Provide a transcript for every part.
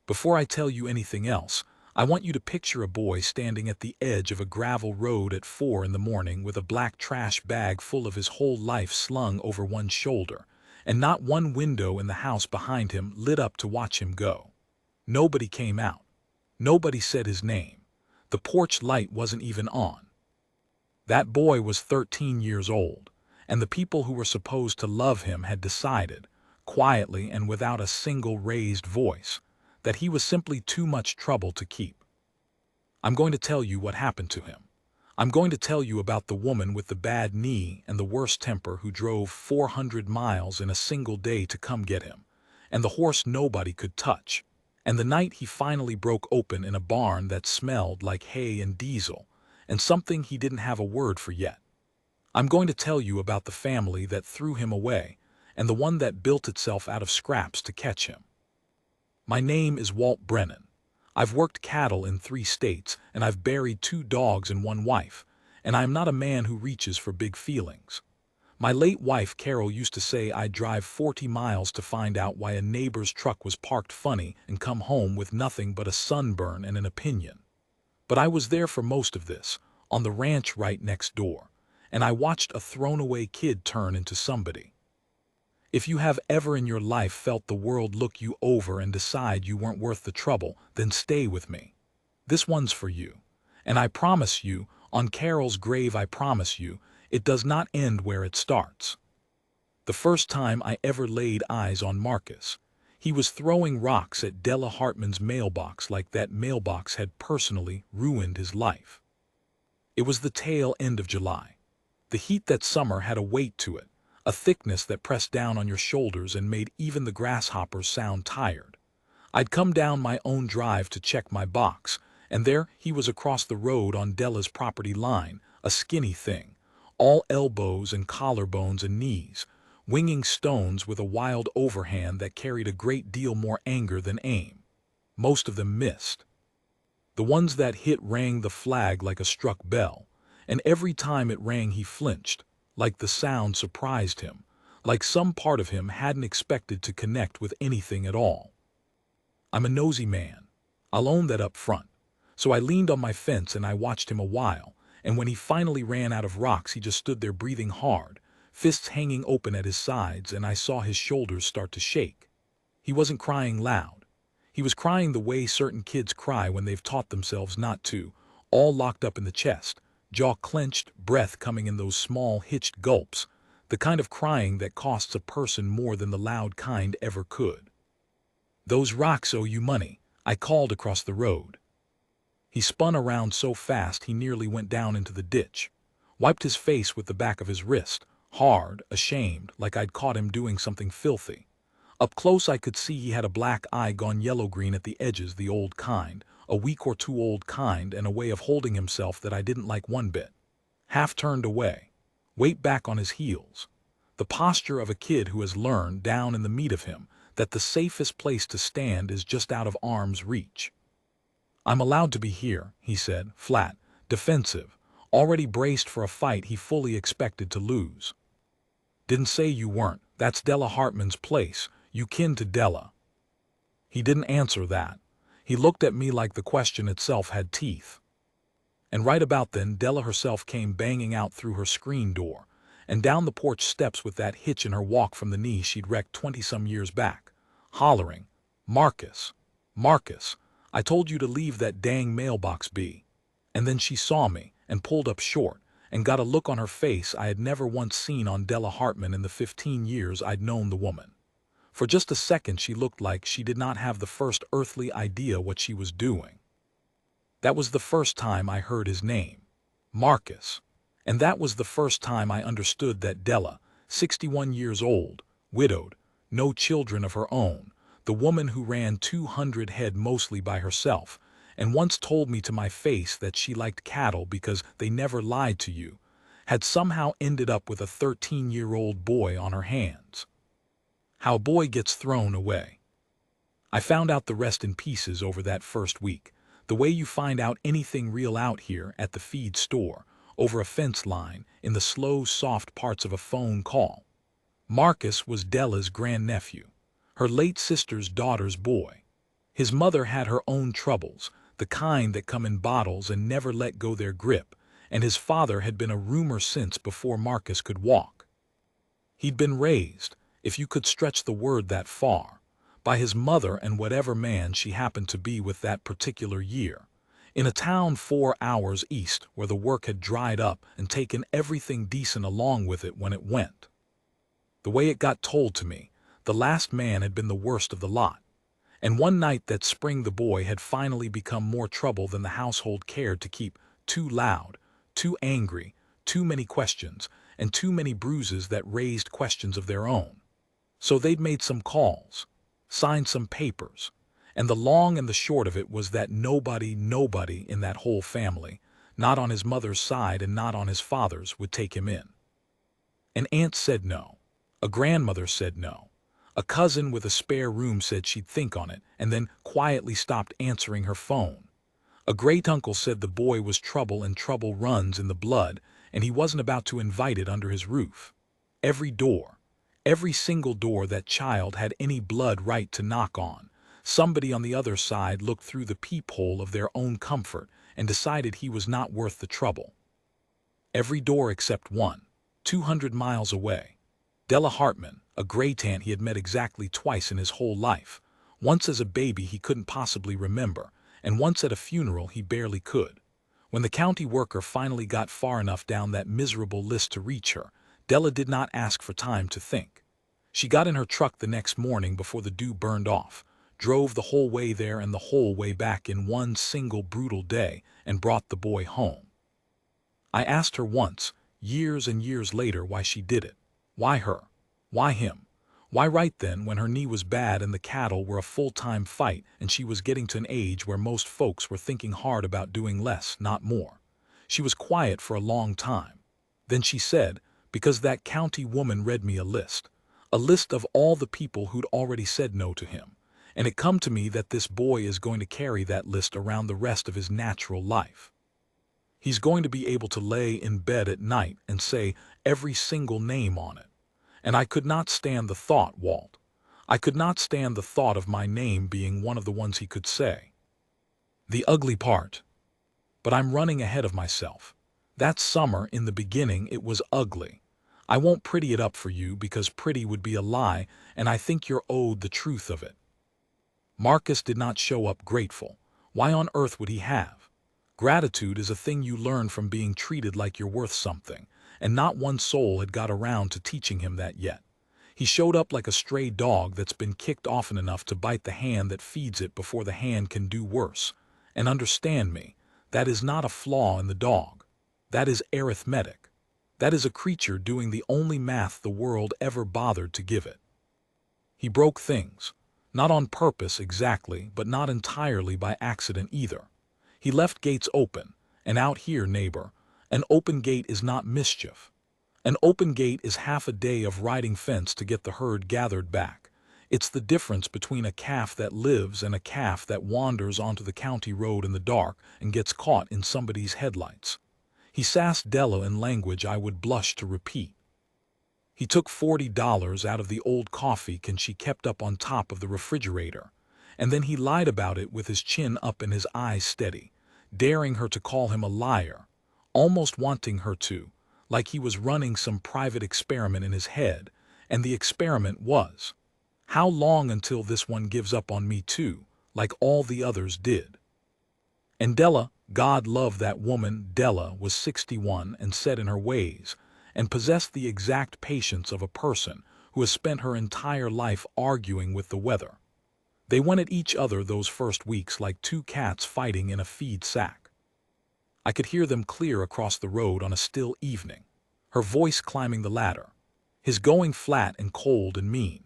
Before I tell you anything else, I want you to picture a boy standing at the edge of a gravel road at 4 in the morning with a black trash bag full of his whole life slung over one shoulder, and not one window in the house behind him lit up to watch him go. Nobody came out. Nobody said his name. The porch light wasn't even on. That boy was 13 years old, and the people who were supposed to love him had decided, quietly and without a single raised voice, that he was simply too much trouble to keep. I'm going to tell you what happened to him. I'm going to tell you about the woman with the bad knee and the worst temper who drove 400 miles in a single day to come get him, and the horse nobody could touch, and the night he finally broke open in a barn that smelled like hay and diesel, and something he didn't have a word for yet. I'm going to tell you about the family that threw him away, and the one that built itself out of scraps to catch him. My name is Walt Brennan. I've worked cattle in 3 states, and I've buried 2 dogs and 1 wife, and I am not a man who reaches for big feelings. My late wife Carol used to say I'd drive 40 miles to find out why a neighbor's truck was parked funny and come home with nothing but a sunburn and an opinion. But I was there for most of this, on the ranch right next door, and I watched a thrown-away kid turn into somebody. If you have ever in your life felt the world look you over and decide you weren't worth the trouble, then stay with me. This one's for you. And I promise you, on Carol's grave I promise you, it does not end where it starts. The first time I ever laid eyes on Marcus, he was throwing rocks at Della Hartman's mailbox like that mailbox had personally ruined his life. It was the tail end of July. The heat that summer had a weight to it, a thickness that pressed down on your shoulders and made even the grasshoppers sound tired. I'd come down my own drive to check my box, and there he was across the road on Della's property line, a skinny thing, all elbows and collarbones and knees, winging stones with a wild overhand that carried a great deal more anger than aim. Most of them missed. The ones that hit rang the flag like a struck bell, and every time it rang he flinched, like the sound surprised him, like some part of him hadn't expected to connect with anything at all. I'm a nosy man. I'll own that up front. So I leaned on my fence and I watched him a while, and when he finally ran out of rocks he just stood there breathing hard, fists hanging open at his sides, and I saw his shoulders start to shake. He wasn't crying loud. He was crying the way certain kids cry when they've taught themselves not to, all locked up in the chest, jaw clenched, breath coming in those small hitched gulps, the kind of crying that costs a person more than the loud kind ever could. "Those rocks owe you money," I called across the road. He spun around so fast he nearly went down into the ditch, wiped his face with the back of his wrist, hard, ashamed, like I'd caught him doing something filthy. Up close I could see he had a black eye gone yellow-green at the edges, the old kind, a week or 2 old kind, and a way of holding himself that I didn't like one bit. Half turned away, weight back on his heels. The posture of a kid who has learned, down in the meat of him, that the safest place to stand is just out of arm's reach. "I'm allowed to be here," he said, flat, defensive, already braced for a fight he fully expected to lose. "Didn't say you weren't. That's Della Hartman's place. You kin to Della." He didn't answer that. He looked at me like the question itself had teeth. And right about then Della herself came banging out through her screen door, and down the porch steps with that hitch in her walk from the knee she'd wrecked 20-some years back, hollering, "Marcus, Marcus, I told you to leave that dang mailbox be." And then she saw me, and pulled up short, and got a look on her face I had never once seen on Della Hartman in the 15 years I'd known the woman. For just a second she looked like she did not have the first earthly idea what she was doing. That was the first time I heard his name, Marcus, and that was the first time I understood that Della, 61 years old, widowed, no children of her own, the woman who ran 200 head mostly by herself, and once told me to my face that she liked cattle because they never lied to you, had somehow ended up with a 13-year-old boy on her hands. How a boy gets thrown away. I found out the rest in pieces over that first week, the way you find out anything real out here at the feed store, over a fence line, in the slow, soft parts of a phone call. Marcus was Della's grandnephew, her late sister's daughter's boy. His mother had her own troubles, the kind that come in bottles and never let go their grip, and his father had been a rumor since before Marcus could walk. He'd been raised, if you could stretch the word that far, by his mother and whatever man she happened to be with that particular year, in a town 4 hours east where the work had dried up and taken everything decent along with it when it went. The way it got told to me, the last man had been the worst of the lot, and one night that spring the boy had finally become more trouble than the household cared to keep, too loud, too angry, too many questions, and too many bruises that raised questions of their own. So they'd made some calls, signed some papers, and the long and the short of it was that nobody in that whole family, not on his mother's side and not on his father's, would take him in. An aunt said no. A grandmother said no. A cousin with a spare room said she'd think on it, and then quietly stopped answering her phone. A great-uncle said the boy was trouble and trouble runs in the blood, and he wasn't about to invite it under his roof. Every door, every single door that child had any blood right to knock on, somebody on the other side looked through the peephole of their own comfort and decided he was not worth the trouble. Every door except one, 200 miles away. Della Hartman, a great-aunt he had met exactly twice in his whole life, once as a baby he couldn't possibly remember, and once at a funeral he barely could. When the county worker finally got far enough down that miserable list to reach her, Della did not ask for time to think. She got in her truck the next morning before the dew burned off, drove the whole way there and the whole way back in one single brutal day, and brought the boy home. I asked her once, years and years later, why she did it. Why her? Why him? Why right then when her knee was bad and the cattle were a full-time fight and she was getting to an age where most folks were thinking hard about doing less, not more? She was quiet for a long time. Then she said, because that county woman read me a list of all the people who'd already said no to him, and it come to me that this boy is going to carry that list around the rest of his natural life. He's going to be able to lay in bed at night and say every single name on it. And I could not stand the thought, Walt. I could not stand the thought of my name being one of the ones he could say. The ugly part. But I'm running ahead of myself. That summer, in the beginning, it was ugly. I won't pretty it up for you because pretty would be a lie, and I think you're owed the truth of it. Marcus did not show up grateful. Why on earth would he have? Gratitude is a thing you learn from being treated like you're worth something, and not one soul had got around to teaching him that yet. He showed up like a stray dog that's been kicked often enough to bite the hand that feeds it before the hand can do worse. And understand me, that is not a flaw in the dog. That is arithmetic. That is a creature doing the only math the world ever bothered to give it. He broke things. Not on purpose exactly, but not entirely by accident either. He left gates open, and out here, neighbor, an open gate is not mischief. An open gate is half a day of riding fence to get the herd gathered back. It's the difference between a calf that lives and a calf that wanders onto the county road in the dark and gets caught in somebody's headlights. He sassed Della in language I would blush to repeat. He took $40 out of the old coffee can she kept up on top of the refrigerator, and then he lied about it with his chin up and his eyes steady, daring her to call him a liar, almost wanting her to, like he was running some private experiment in his head, and the experiment was, how long until this one gives up on me too, like all the others did? And Della, God love that woman, Della was 61 and set in her ways, and possessed the exact patience of a person who has spent her entire life arguing with the weather. They went at each other those first weeks like two cats fighting in a feed sack. I could hear them clear across the road on a still evening, her voice climbing the ladder, his going flat and cold and mean,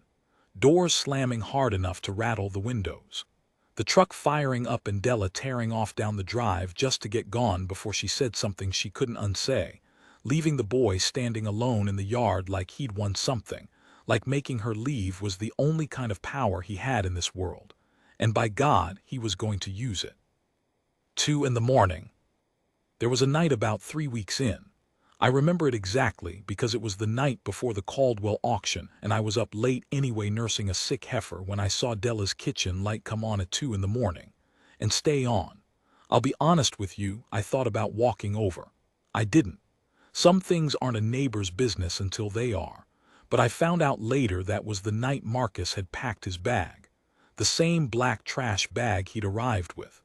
doors slamming hard enough to rattle the windows, the truck firing up and Della tearing off down the drive just to get gone before she said something she couldn't unsay, leaving the boy standing alone in the yard like he'd won something, like making her leave was the only kind of power he had in this world, and by God he was going to use it. 2 in the morning. There was a night about 3 weeks in. I remember it exactly because it was the night before the Caldwell auction, and I was up late anyway nursing a sick heifer when I saw Della's kitchen light come on at 2 in the morning. And stay on. I'll be honest with you, I thought about walking over. I didn't. Some things aren't a neighbor's business until they are. But I found out later that was the night Marcus had packed his bag. The same black trash bag he'd arrived with.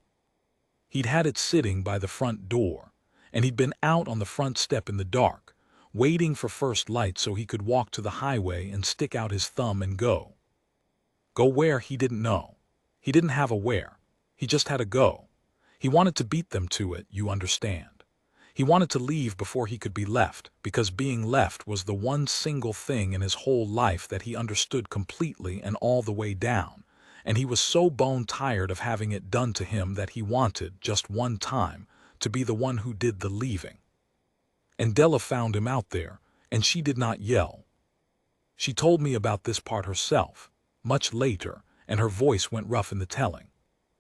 He'd had it sitting by the front door, and he'd been out on the front step in the dark, waiting for first light so he could walk to the highway and stick out his thumb and go. Go where, he didn't know. He didn't have a where. He just had a go. He wanted to beat them to it, you understand. He wanted to leave before he could be left, because being left was the one single thing in his whole life that he understood completely and all the way down, and he was so bone tired of having it done to him that he wanted, just one time, to be the one who did the leaving. And Della found him out there, and she did not yell. She told me about this part herself, much later, and her voice went rough in the telling.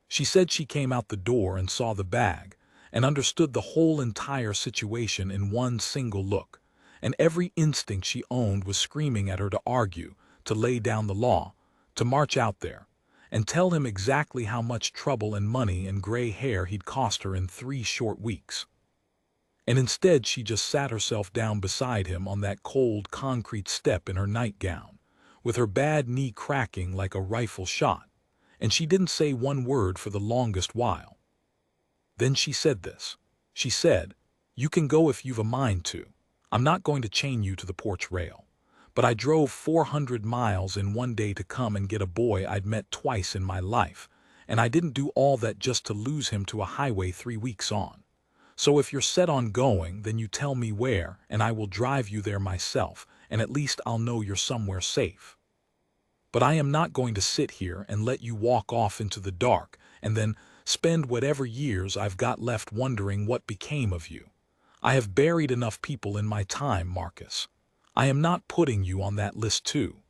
She said she came out the door and saw the bag, and understood the whole entire situation in one single look, and every instinct she owned was screaming at her to argue, to lay down the law, to march out there, and tell him exactly how much trouble and money and gray hair he'd cost her in 3 short weeks. And instead she just sat herself down beside him on that cold concrete step in her nightgown, with her bad knee cracking like a rifle shot, and she didn't say one word for the longest while. Then she said this. She said, "You can go if you've a mind to. I'm not going to chain you to the porch rail. But I drove 400 miles in one day to come and get a boy I'd met twice in my life, and I didn't do all that just to lose him to a highway 3 weeks on. So if you're set on going, then you tell me where, and I will drive you there myself, and at least I'll know you're somewhere safe. But I am not going to sit here and let you walk off into the dark and then spend whatever years I've got left wondering what became of you. I have buried enough people in my time, Marcus. I am not putting you on that list too."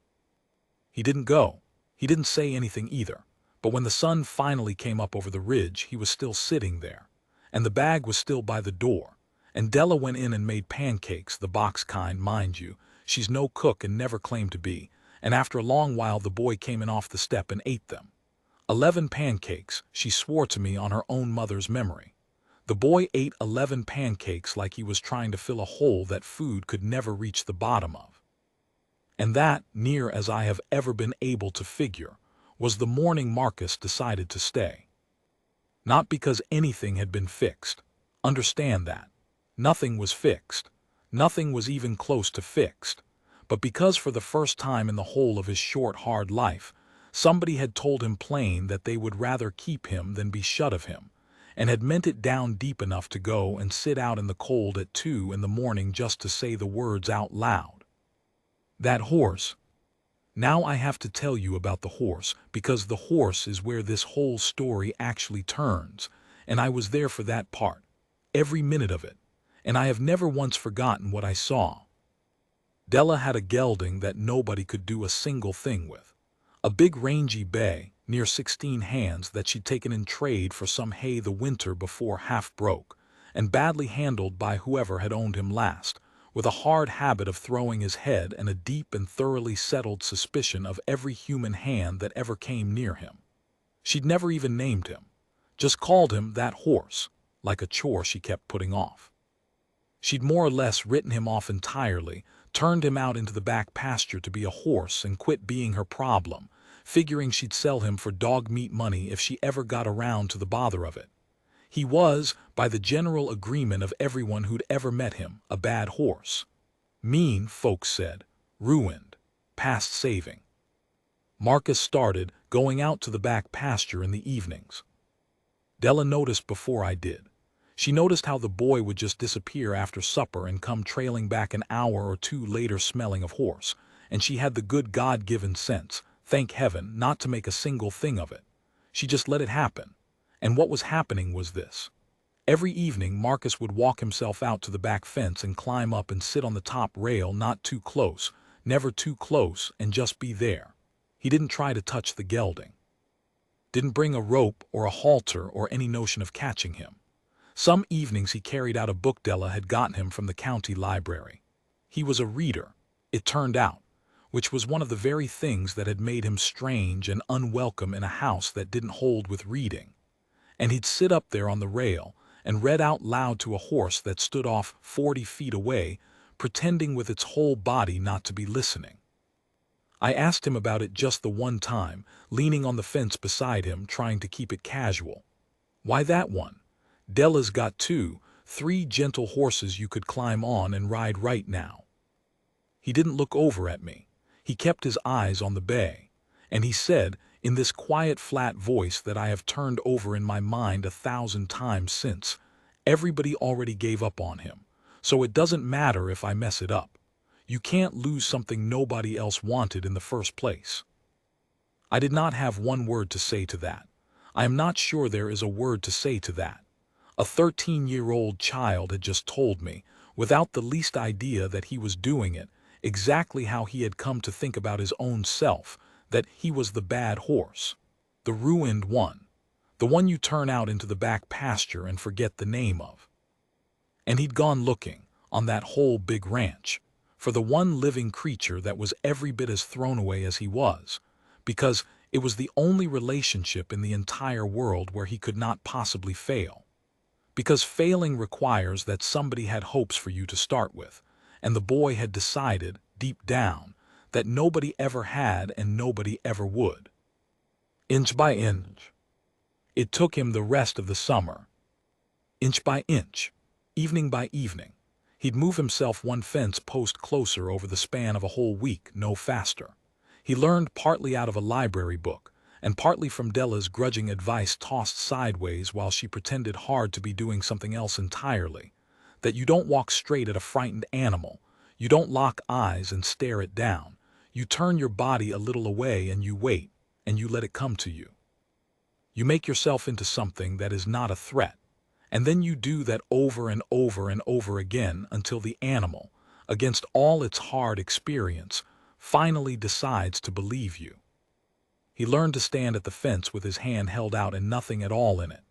He didn't go. He didn't say anything either. But when the sun finally came up over the ridge, he was still sitting there, and the bag was still by the door, and Della went in and made pancakes, the box kind, mind you. She's no cook and never claimed to be, and after a long while the boy came in off the step and ate them. 11 pancakes, she swore to me on her own mother's memory. The boy ate 11 pancakes like he was trying to fill a hole that food could never reach the bottom of. And that, near as I have ever been able to figure, was the morning Marcus decided to stay. Not because anything had been fixed. Understand that. Nothing was fixed. Nothing was even close to fixed. But because for the first time in the whole of his short, hard life, somebody had told him plain that they would rather keep him than be shut of him, and had meant it down deep enough to go and sit out in the cold at 2 in the morning just to say the words out loud. That horse. Now I have to tell you about the horse, because the horse is where this whole story actually turns, and I was there for that part, every minute of it, and I have never once forgotten what I saw. Della had a gelding that nobody could do a single thing with. A big rangy bay, near 16 hands, that she'd taken in trade for some hay the winter before half broke, and badly handled by whoever had owned him last, with a hard habit of throwing his head and a deep and thoroughly settled suspicion of every human hand that ever came near him. She'd never even named him, just called him that horse, like a chore she kept putting off. She'd more or less written him off entirely, turned him out into the back pasture to be a horse and quit being her problem, figuring she'd sell him for dog meat money if she ever got around to the bother of it. He was, by the general agreement of everyone who'd ever met him, a bad horse. Mean, folks said. Ruined. Past saving. Marcus started going out to the back pasture in the evenings. Della noticed before I did. She noticed how the boy would just disappear after supper and come trailing back an hour or 2 later smelling of horse, and she had the good God-given sense, thank heaven, not to make a single thing of it. She just let it happen. And what was happening was this. Every evening Marcus would walk himself out to the back fence and climb up and sit on the top rail, not too close, never too close, and just be there. He didn't try to touch the gelding. Didn't bring a rope or a halter or any notion of catching him. Some evenings he carried out a book Della had gotten him from the county library. He was a reader, it turned out, which was one of the very things that had made him strange and unwelcome in a house that didn't hold with reading. And he'd sit up there on the rail and read out loud to a horse that stood off 40 feet away, pretending with its whole body not to be listening. I asked him about it just the one time, leaning on the fence beside him, trying to keep it casual. Why that one? Della's got 2, 3 gentle horses you could climb on and ride right now. He didn't look over at me. He kept his eyes on the bay, and he said, in this quiet, flat voice that I have turned over in my mind 1,000 times since, everybody already gave up on him, so it doesn't matter if I mess it up. You can't lose something nobody else wanted in the first place. I did not have one word to say to that. I am not sure there is a word to say to that. A 13-year-old child had just told me, without the least idea that he was doing it, exactly how he had come to think about his own self, that he was the bad horse, the ruined one, the one you turn out into the back pasture and forget the name of. And he'd gone looking, on that whole big ranch, for the one living creature that was every bit as thrown away as he was, because it was the only relationship in the entire world where he could not possibly fail. Because failing requires that somebody had hopes for you to start with, and the boy had decided, deep down, that nobody ever had and nobody ever would. Inch by inch. It took him the rest of the summer. Inch by inch, evening by evening. He'd move himself one fence post closer over the span of a whole week, no faster. He learned partly out of a library book, and partly from Della's grudging advice tossed sideways while she pretended hard to be doing something else entirely, that you don't walk straight at a frightened animal, you don't lock eyes and stare it down, you turn your body a little away and you wait, and you let it come to you. You make yourself into something that is not a threat, and then you do that over and over and over again until the animal, against all its hard experience, finally decides to believe you. He learned to stand at the fence with his hand held out and nothing at all in it,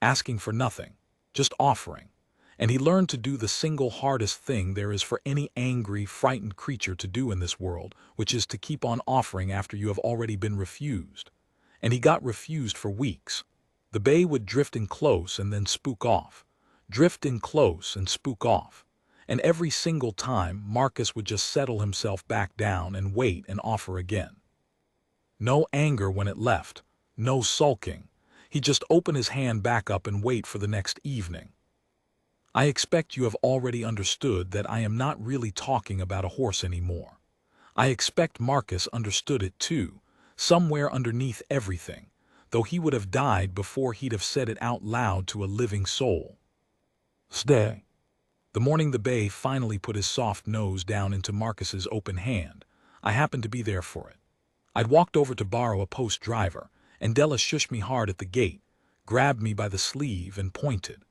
asking for nothing, just offering. And he learned to do the single hardest thing there is for any angry, frightened creature to do in this world, which is to keep on offering after you have already been refused. And he got refused for weeks. The bay would drift in close and then spook off, drift in close and spook off. And every single time, Marcus would just settle himself back down and wait and offer again. No anger when it left, no sulking. He'd just open his hand back up and wait for the next evening. I expect you have already understood that I am not really talking about a horse anymore. I expect Marcus understood it too, somewhere underneath everything, though he would have died before he'd have said it out loud to a living soul. Stay. The morning the bay finally put his soft nose down into Marcus's open hand, I happened to be there for it. I'd walked over to borrow a post driver, and Della shushed me hard at the gate, grabbed me by the sleeve and pointed.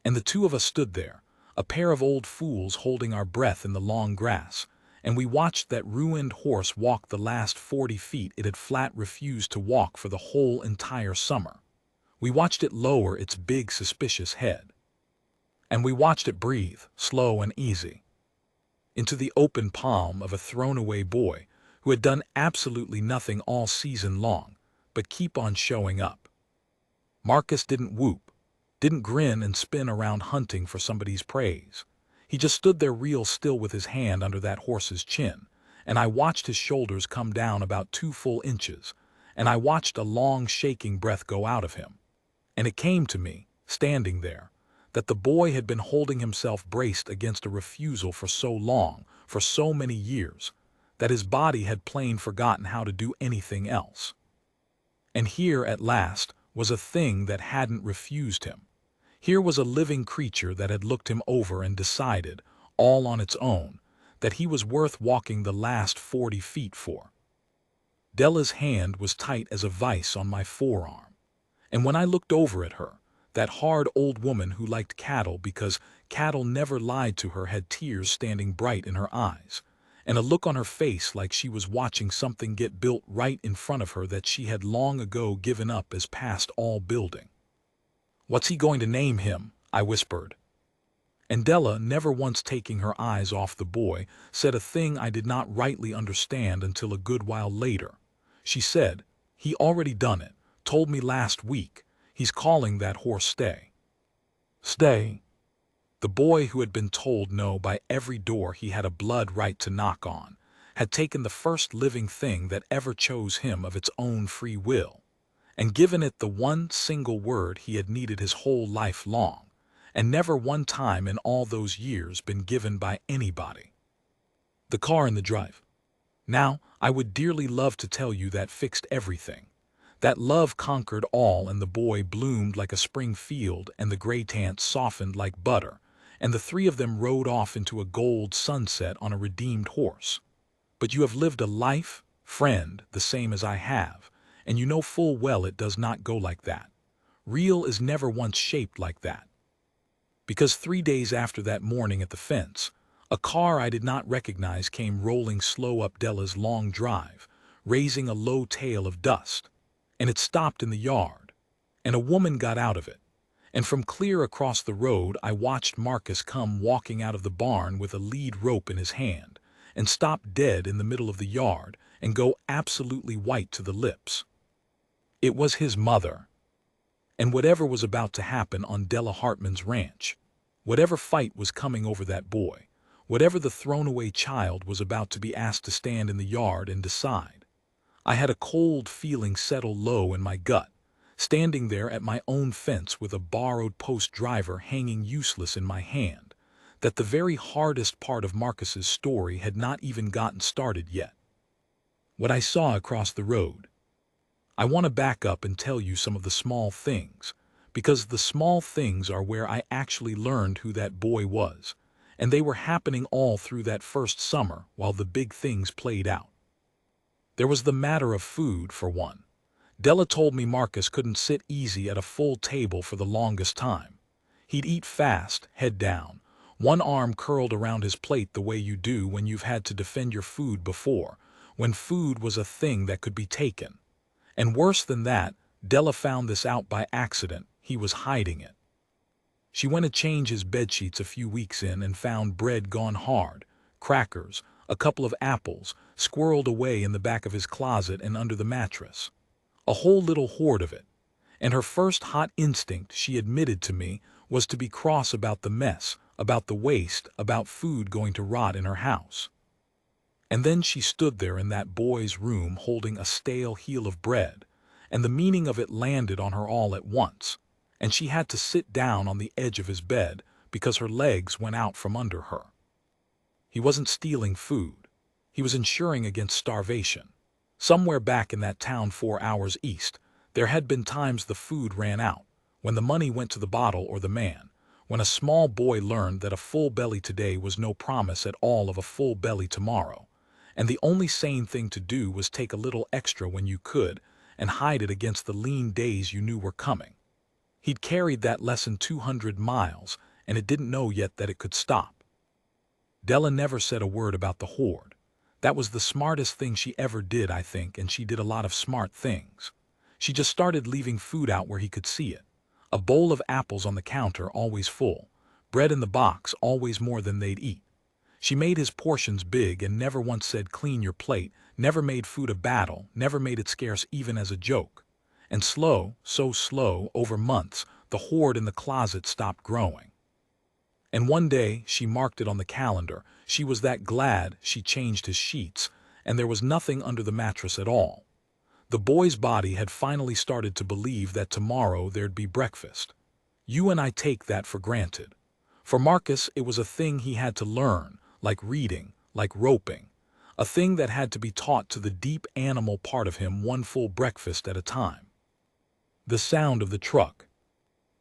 And the two of us stood there, a pair of old fools holding our breath in the long grass, and we watched that ruined horse walk the last 40 feet it had flat refused to walk for the whole entire summer. We watched it lower its big, suspicious head. And we watched it breathe, slow and easy, into the open palm of a thrown-away boy who had done absolutely nothing all season long, but keep on showing up. Marcus didn't whoop, didn't grin and spin around hunting for somebody's praise. He just stood there real still with his hand under that horse's chin, and I watched his shoulders come down about 2 full inches, and I watched a long shaking breath go out of him. And it came to me, standing there, that the boy had been holding himself braced against a refusal for so long, for so many years, that his body had plain forgotten how to do anything else. And here, at last, was a thing that hadn't refused him. Here was a living creature that had looked him over and decided, all on its own, that he was worth walking the last 40 feet for. Della's hand was tight as a vice on my forearm, and when I looked over at her, that hard old woman who liked cattle because cattle never lied to her had tears standing bright in her eyes, and a look on her face like she was watching something get built right in front of her that she had long ago given up as past all building. "What's he going to name him?" I whispered. And Della, never once taking her eyes off the boy, said a thing I did not rightly understand until a good while later. She said, "He already done it, told me last week. He's calling that horse Stay." Stay? The boy, who had been told no by every door he had a blood right to knock on, had taken the first living thing that ever chose him of its own free will, and given it the one single word he had needed his whole life long, and never one time in all those years been given by anybody. The car in the drive. Now, I would dearly love to tell you that fixed everything. That love conquered all, and the boy bloomed like a spring field, and the gray tants softened like butter, and the three of them rode off into a gold sunset on a redeemed horse. But you have lived a life, friend, the same as I have, and you know full well it does not go like that. Real is never once shaped like that. Because 3 days after that morning at the fence, a car I did not recognize came rolling slow up Della's long drive, raising a low tail of dust, and it stopped in the yard, and a woman got out of it, and from clear across the road I watched Marcus come walking out of the barn with a lead rope in his hand, and stop dead in the middle of the yard, and go absolutely white to the lips. It was his mother. And whatever was about to happen on Della Hartman's ranch, whatever fight was coming over that boy, whatever the thrown-away child was about to be asked to stand in the yard and decide, I had a cold feeling settle low in my gut, standing there at my own fence with a borrowed post driver hanging useless in my hand, that the very hardest part of Marcus's story had not even gotten started yet. What I saw across the road. I want to back up and tell you some of the small things, because the small things are where I actually learned who that boy was, and they were happening all through that first summer while the big things played out. There was the matter of food, for one. Della told me Marcus couldn't sit easy at a full table for the longest time. He'd eat fast, head down, one arm curled around his plate the way you do when you've had to defend your food before, when food was a thing that could be taken. And worse than that, Della found this out by accident. He was hiding it. She went to change his bedsheets a few weeks in and found bread gone hard, crackers, a couple of apples, squirreled away in the back of his closet and under the mattress. A whole little hoard of it. And her first hot instinct, she admitted to me, was to be cross about the mess, about the waste, about food going to rot in her house. And then she stood there in that boy's room holding a stale heel of bread, and the meaning of it landed on her all at once, and she had to sit down on the edge of his bed because her legs went out from under her. He wasn't stealing food. He was insuring against starvation. Somewhere back in that town 4 hours east, there had been times the food ran out, when the money went to the bottle or the man, when a small boy learned that a full belly today was no promise at all of a full belly tomorrow, and the only sane thing to do was take a little extra when you could and hide it against the lean days you knew were coming. He'd carried that lesson 200 miles, and it didn't know yet that it could stop. Della never said a word about the hoard. That was the smartest thing she ever did, I think, and she did a lot of smart things. She just started leaving food out where he could see it. A bowl of apples on the counter, always full. Bread in the box, always more than they'd eat. She made his portions big and never once said clean your plate, never made food a battle, never made it scarce even as a joke. And slow, so slow, over months, the hoard in the closet stopped growing. And one day, she marked it on the calendar, she was that glad she changed his sheets, and there was nothing under the mattress at all. The boy's body had finally started to believe that tomorrow there'd be breakfast. You and I take that for granted. For Marcus, it was a thing he had to learn, like reading, like roping, a thing that had to be taught to the deep animal part of him one full breakfast at a time. The sound of the truck.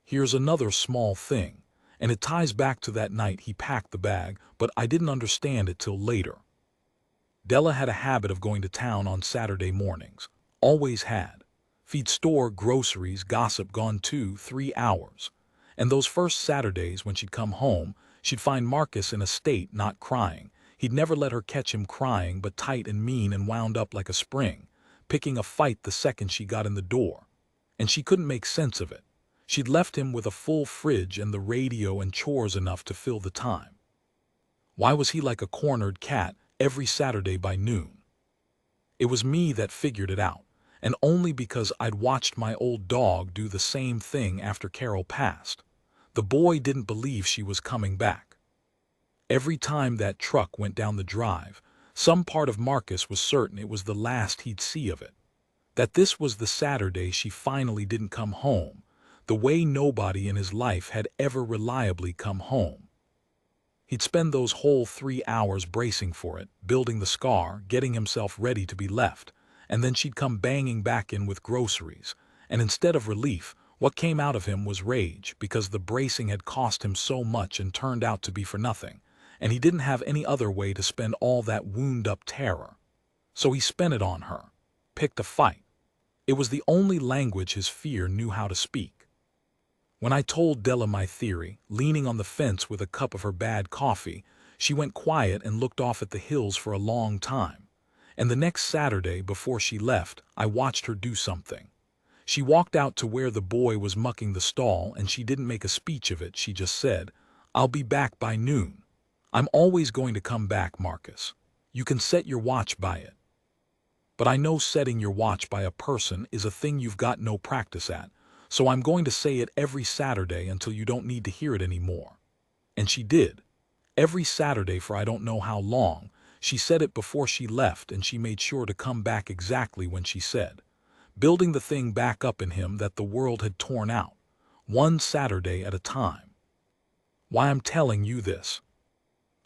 Here's another small thing, and it ties back to that night he packed the bag, but I didn't understand it till later. Della had a habit of going to town on Saturday mornings. Always had. Feed store, groceries, gossip gone 2-3 hours. And those first Saturdays when she'd come home, she'd find Marcus in a state, not crying. He'd never let her catch him crying, but tight and mean and wound up like a spring, picking a fight the second she got in the door. And she couldn't make sense of it. She'd left him with a full fridge and the radio and chores enough to fill the time. Why was he like a cornered cat every Saturday by noon? It was me that figured it out, and only because I'd watched my old dog do the same thing after Carol passed. The boy didn't believe she was coming back. Every time that truck went down the drive, some part of Marcus was certain it was the last he'd see of it. That this was the Saturday she finally didn't come home, the way nobody in his life had ever reliably come home. He'd spend those whole 3 hours bracing for it, building the scar, getting himself ready to be left, and then she'd come banging back in with groceries, and instead of relief, what came out of him was rage, because the bracing had cost him so much and turned out to be for nothing, and he didn't have any other way to spend all that wound-up terror. So he spent it on her, picked a fight. It was the only language his fear knew how to speak. When I told Della my theory, leaning on the fence with a cup of her bad coffee, she went quiet and looked off at the hills for a long time. And the next Saturday, before she left, I watched her do something. She walked out to where the boy was mucking the stall, and she didn't make a speech of it. She just said, "I'll be back by noon. I'm always going to come back, Marcus. You can set your watch by it." But I know setting your watch by a person is a thing you've got no practice at, so I'm going to say it every Saturday until you don't need to hear it anymore. And she did. Every Saturday for I don't know how long. She said it before she left, and she made sure to come back exactly when she said, building the thing back up in him that the world had torn out, one Saturday at a time. Why I'm telling you this?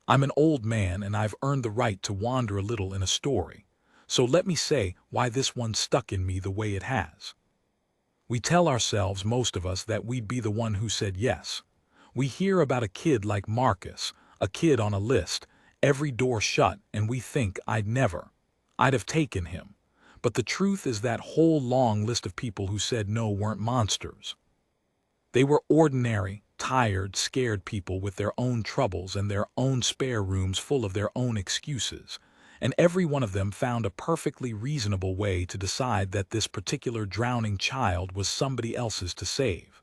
I'm an old man and I've earned the right to wander a little in a story, so let me say why this one stuck in me the way it has. We tell ourselves, most of us, that we'd be the one who said yes. We hear about a kid like Marcus, a kid on a list, every door shut, and we think, I'd have taken him. But the truth is that whole long list of people who said no weren't monsters. They were ordinary, tired, scared people with their own troubles and their own spare rooms full of their own excuses. And every one of them found a perfectly reasonable way to decide that this particular drowning child was somebody else's to save.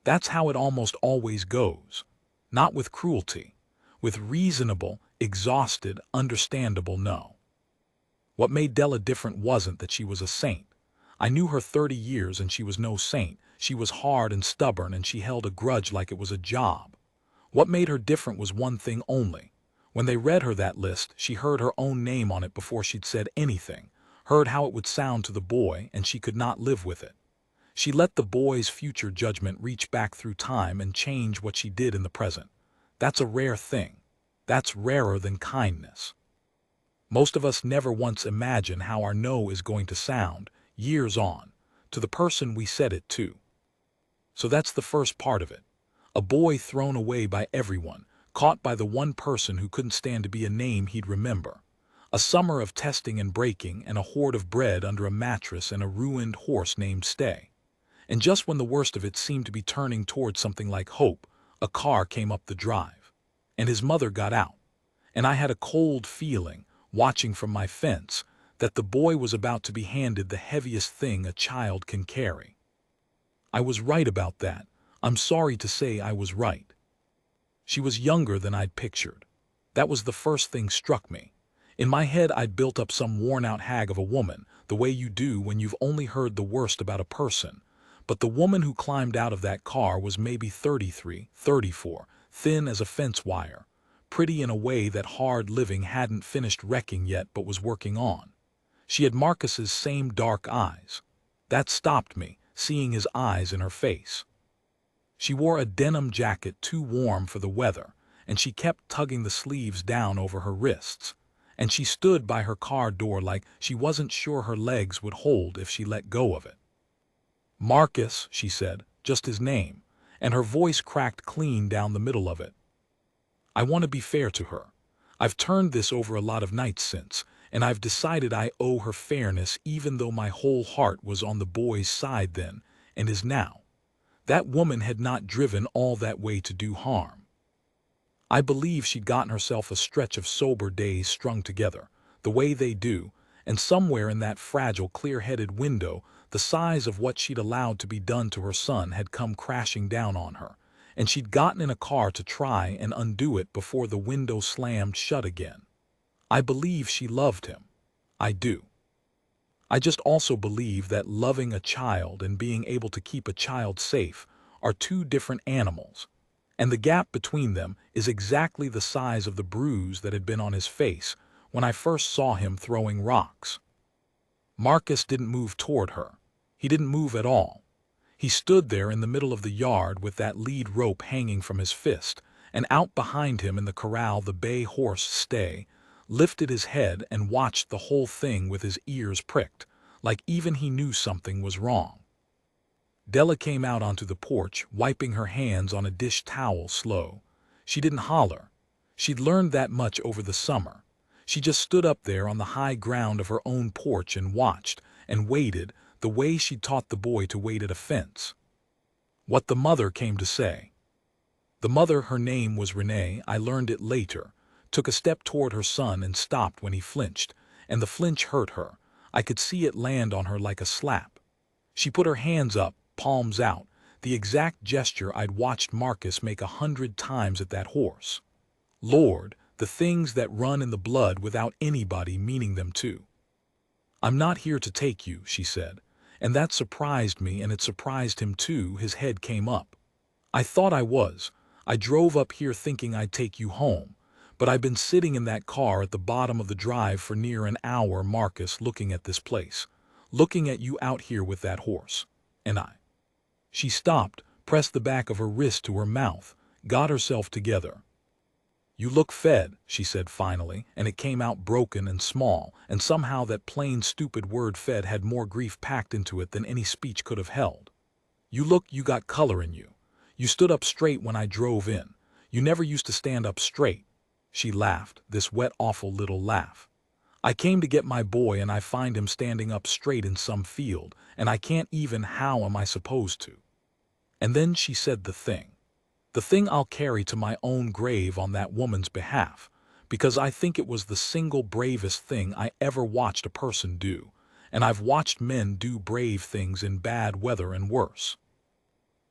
That's how it almost always goes. Not with cruelty. With reasonable, exhausted, understandable no. What made Della different wasn't that she was a saint. I knew her 30 years and she was no saint. She was hard and stubborn, and she held a grudge like it was a job. What made her different was one thing only. When they read her that list, she heard her own name on it before she'd said anything, heard how it would sound to the boy, and she could not live with it. She let the boy's future judgment reach back through time and change what she did in the present. That's a rare thing. That's rarer than kindness. Most of us never once imagine how our no is going to sound, years on, to the person we said it to. So that's the first part of it. A boy thrown away by everyone, caught by the one person who couldn't stand to be a name he'd remember. A summer of testing and breaking, and a hoard of bread under a mattress, and a ruined horse named Stay. And just when the worst of it seemed to be turning towards something like hope, a car came up the drive. And his mother got out. And I had a cold feeling, watching from my fence, that the boy was about to be handed the heaviest thing a child can carry. I was right about that. I'm sorry to say I was right. She was younger than I'd pictured. That was the first thing struck me. In my head, I'd built up some worn-out hag of a woman, the way you do when you've only heard the worst about a person. But the woman who climbed out of that car was maybe 33, 34, thin as a fence wire, pretty in a way that hard living hadn't finished wrecking yet but was working on. She had Marcus's same dark eyes. That stopped me, seeing his eyes in her face. She wore a denim jacket too warm for the weather, and she kept tugging the sleeves down over her wrists. And she stood by her car door like she wasn't sure her legs would hold if she let go of it. "Marcus," she said, just his name, and her voice cracked clean down the middle of it. I want to be fair to her. I've turned this over a lot of nights since, and I've decided I owe her fairness, even though my whole heart was on the boy's side then, and is now. That woman had not driven all that way to do harm. I believe she'd gotten herself a stretch of sober days strung together, the way they do, and somewhere in that fragile, clear-headed window, The size of what she'd allowed to be done to her son had come crashing down on her, and she'd gotten in a car to try and undo it before the window slammed shut again. I believe she loved him. I do. I just also believe that loving a child and being able to keep a child safe are two different animals, and the gap between them is exactly the size of the bruise that had been on his face when I first saw him throwing rocks. Marcus didn't move toward her. He didn't move at all. He stood there in the middle of the yard with that lead rope hanging from his fist, and out behind him in the corral the bay horse Stay lifted his head and watched the whole thing with his ears pricked, like even he knew something was wrong. Della came out onto the porch, wiping her hands on a dish towel slow. She didn't holler. She'd learned that much over the summer. She just stood up there on the high ground of her own porch and watched, and waited, the way she'd taught the boy to wait at a fence. What the mother came to say. The mother, her name was Renee, I learned it later, took a step toward her son and stopped when he flinched, and the flinch hurt her. I could see it land on her like a slap. She put her hands up, palms out, the exact gesture I'd watched Marcus make 100 times at that horse. Lord, the things that run in the blood without anybody meaning them to. I'm not here to take you, she said, and that surprised me, and it surprised him too. His head came up. I thought I was. I drove up here thinking I'd take you home, but I've been sitting in that car at the bottom of the drive for near an hour, Marcus, looking at this place, looking at you out here with that horse, and I. She stopped, pressed the back of her wrist to her mouth, got herself together. You look fed, she said finally, and it came out broken and small, and somehow that plain stupid word fed had more grief packed into it than any speech could have held. You look, you got color in you. You stood up straight when I drove in. You never used to stand up straight. She laughed, this wet, awful little laugh. I came to get my boy and I find him standing up straight in some field, and I can't even, how am I supposed to? And then she said the thing I'll carry to my own grave on that woman's behalf, because I think it was the single bravest thing I ever watched a person do, and I've watched men do brave things in bad weather and worse.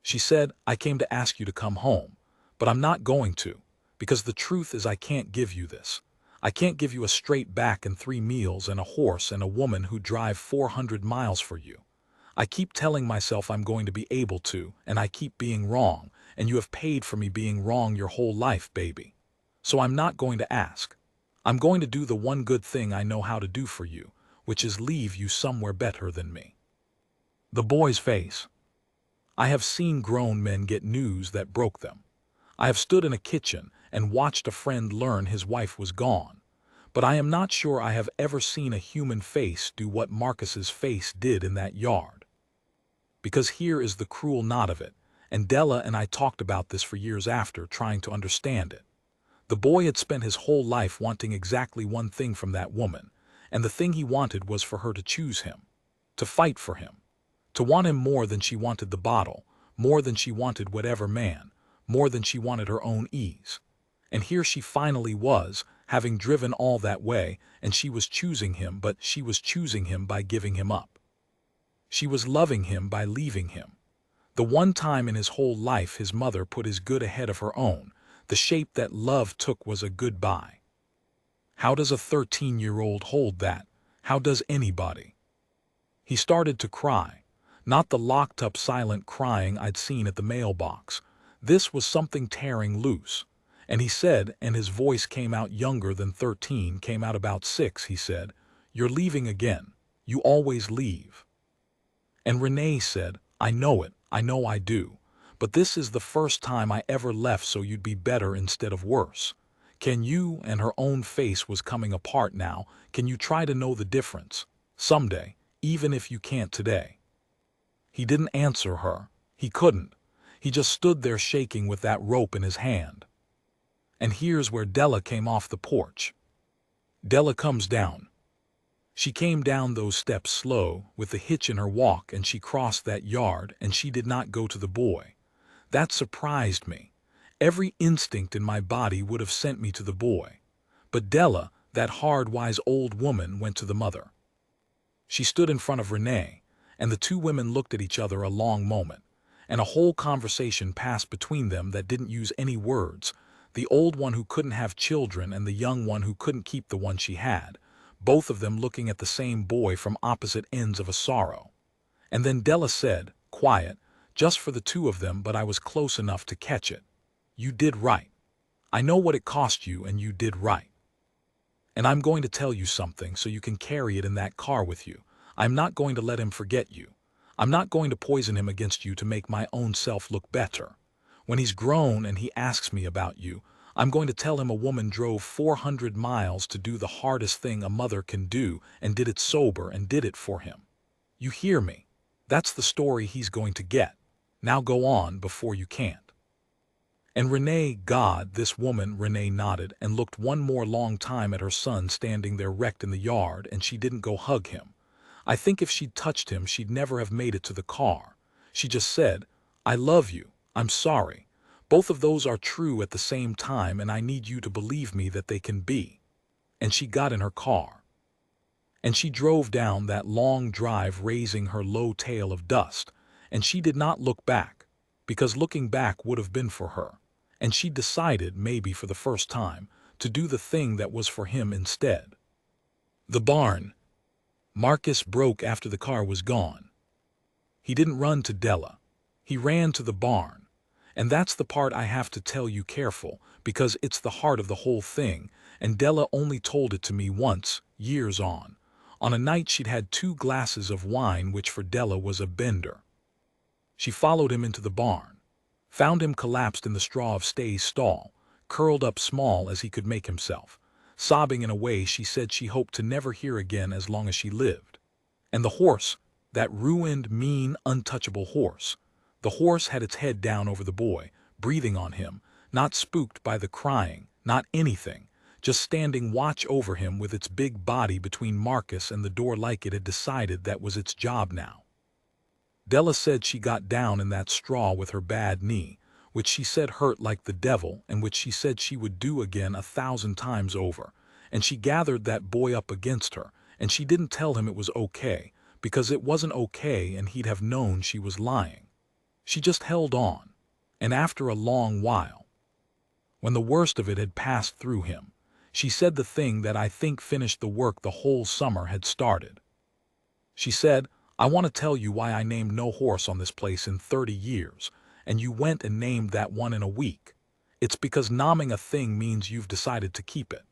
She said, I came to ask you to come home, but I'm not going to, because the truth is I can't give you this. I can't give you a straight back and 3 meals and a horse and a woman who drive 400 miles for you. I keep telling myself I'm going to be able to, and I keep being wrong, and you have paid for me being wrong your whole life, baby. So I'm not going to ask. I'm going to do the one good thing I know how to do for you, which is leave you somewhere better than me. The boy's face. I have seen grown men get news that broke them. I have stood in a kitchen and watched a friend learn his wife was gone, but I am not sure I have ever seen a human face do what Marcus's face did in that yard. Because here is the cruel knot of it, and Della and I talked about this for years after, trying to understand it. The boy had spent his whole life wanting exactly one thing from that woman, and the thing he wanted was for her to choose him, to fight for him, to want him more than she wanted the bottle, more than she wanted whatever man, more than she wanted her own ease. And here she finally was, having driven all that way, and she was choosing him, but she was choosing him by giving him up. She was loving him by leaving him. The one time in his whole life his mother put his good ahead of her own, the shape that love took was a goodbye. How does a 13-year-old hold that? How does anybody? He started to cry. Not the locked-up silent crying I'd seen at the mailbox. This was something tearing loose. And he said, and his voice came out younger than 13, came out about 6, he said, "You're leaving again. You always leave." And Renee said, "I know it, I know I do. But this is the first time I ever left so you'd be better instead of worse. Can you," and her own face was coming apart now, "can you try to know the difference? Someday, even if you can't today." He didn't answer her. He couldn't. He just stood there shaking with that rope in his hand. And here's where Della came off the porch. Della comes down. She came down those steps slow, with a hitch in her walk, and she crossed that yard, and she did not go to the boy. That surprised me. Every instinct in my body would have sent me to the boy. But Della, that hard, wise old woman, went to the mother. She stood in front of Renee, and the two women looked at each other a long moment, and a whole conversation passed between them that didn't use any words, the old one who couldn't have children and the young one who couldn't keep the one she had, both of them looking at the same boy from opposite ends of a sorrow. And then Della said, quiet, just for the two of them, but I was close enough to catch it. You did right. I know what it cost you, and you did right. And I'm going to tell you something so you can carry it in that car with you. I'm not going to let him forget you. I'm not going to poison him against you to make my own self look better. When he's grown and he asks me about you, I'm going to tell him a woman drove 400 miles to do the hardest thing a mother can do and did it sober and did it for him. You hear me? That's the story he's going to get. Now go on before you can't. And Renee, God, this woman, Renee nodded and looked one more long time at her son standing there wrecked in the yard, and she didn't go hug him. I think if she'd touched him, she'd never have made it to the car. She just said, I love you, I'm sorry. Both of those are true at the same time, and I need you to believe me that they can be. And she got in her car. And she drove down that long drive raising her low tail of dust, and she did not look back, because looking back would have been for her. And she decided, maybe for the first time, to do the thing that was for him instead. The barn. Marcus broke after the car was gone. He didn't run to Della. He ran to the barn. And that's the part I have to tell you careful, because it's the heart of the whole thing, and Della only told it to me once, years on a night she'd had 2 glasses of wine, which for Della was a bender. She followed him into the barn, found him collapsed in the straw of Stay's stall, curled up small as he could make himself, sobbing in a way she said she hoped to never hear again as long as she lived. And the horse, that ruined, mean, untouchable horse, the horse had its head down over the boy, breathing on him, not spooked by the crying, not anything, just standing watch over him with its big body between Marcus and the door like it had decided that was its job now. Della said she got down in that straw with her bad knee, which she said hurt like the devil and which she said she would do again 1,000 times over, and she gathered that boy up against her, and she didn't tell him it was okay, because it wasn't okay and he'd have known she was lying. She just held on, and after a long while, when the worst of it had passed through him, she said the thing that I think finished the work the whole summer had started. She said, I want to tell you why I named no horse on this place in 30 years, and you went and named that one in a week. It's because naming a thing means you've decided to keep it.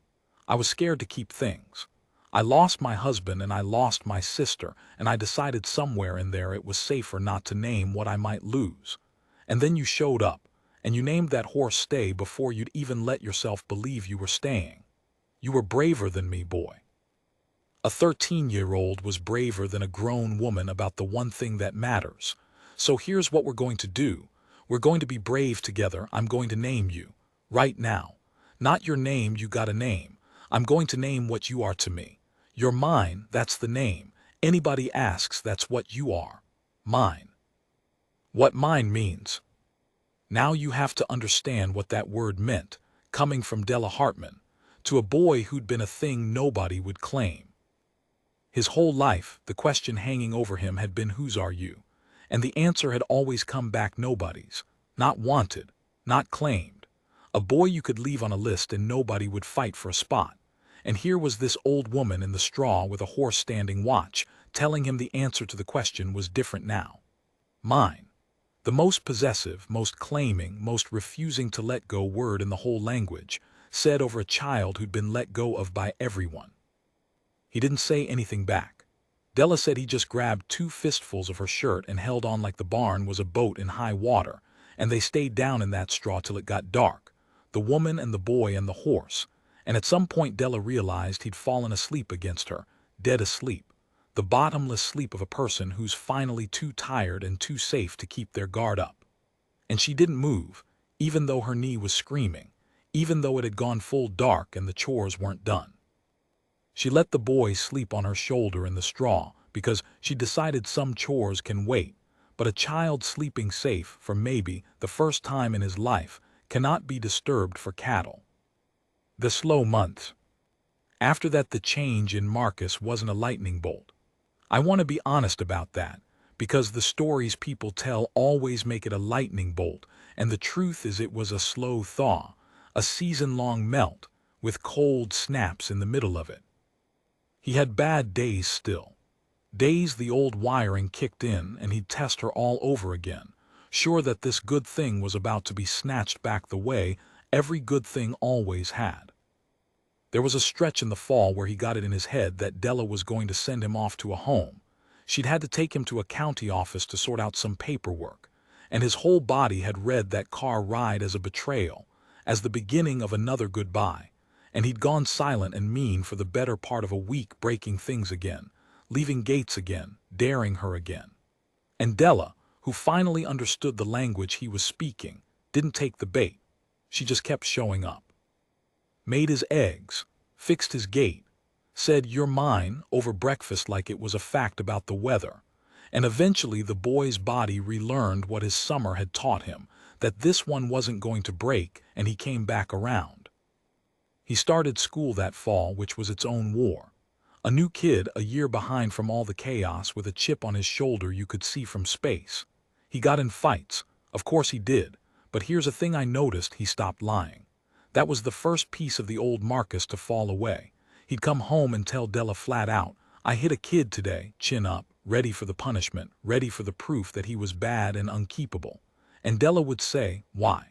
I was scared to keep things. I lost my husband and I lost my sister, and I decided somewhere in there it was safer not to name what I might lose. And then you showed up, and you named that horse Stay before you'd even let yourself believe you were staying. You were braver than me, boy. A 13-year-old was braver than a grown woman about the one thing that matters. So here's what we're going to do. We're going to be brave together. I'm going to name you. Right now. Not your name, you got a name. I'm going to name what you are to me. You're mine, that's the name. Anybody asks, that's what you are. Mine. What mine means. Now you have to understand what that word meant, coming from Della Hartman, to a boy who'd been a thing nobody would claim. His whole life, the question hanging over him had been, whose are you? And the answer had always come back, nobody's. Not wanted, not claimed. A boy you could leave on a list and nobody would fight for a spot. And here was this old woman in the straw with a horse standing watch, telling him the answer to the question was different now. Mine. The most possessive, most claiming, most refusing to let go word in the whole language, said over a child who'd been let go of by everyone. He didn't say anything back. Della said he just grabbed 2 fistfuls of her shirt and held on like the barn was a boat in high water, and they stayed down in that straw till it got dark, the woman and the boy and the horse, and at some point Della realized he'd fallen asleep against her, dead asleep, the bottomless sleep of a person who's finally too tired and too safe to keep their guard up. And she didn't move, even though her knee was screaming, even though it had gone full dark and the chores weren't done. She let the boy sleep on her shoulder in the straw because she decided some chores can wait, but a child sleeping safe for maybe the first time in his life cannot be disturbed for cattle. The slow months. After that, the change in Marcus wasn't a lightning bolt. I want to be honest about that, because the stories people tell always make it a lightning bolt, and the truth is it was a slow thaw, a season-long melt, with cold snaps in the middle of it. He had bad days still. Days the old wiring kicked in and he'd test her all over again, sure that this good thing was about to be snatched back the way every good thing always had. There was a stretch in the fall where he got it in his head that Della was going to send him off to a home. She'd had to take him to a county office to sort out some paperwork, and his whole body had read that car ride as a betrayal, as the beginning of another goodbye, and he'd gone silent and mean for the better part of a week, breaking things again, leaving gates again, daring her again. And Della, who finally understood the language he was speaking, didn't take the bait. She just kept showing up. Made his eggs, fixed his gate, said "you're mine" over breakfast like it was a fact about the weather, and eventually the boy's body relearned what his summer had taught him, that this one wasn't going to break, and he came back around. He started school that fall, which was its own war. A new kid, a year behind from all the chaos, with a chip on his shoulder you could see from space. He got in fights, of course he did, but here's a thing I noticed: he stopped lying. That was the first piece of the old Marcus to fall away. He'd come home and tell Della flat out, "I hit a kid today," chin up, ready for the punishment, ready for the proof that he was bad and unkeepable. And Della would say, "Why?"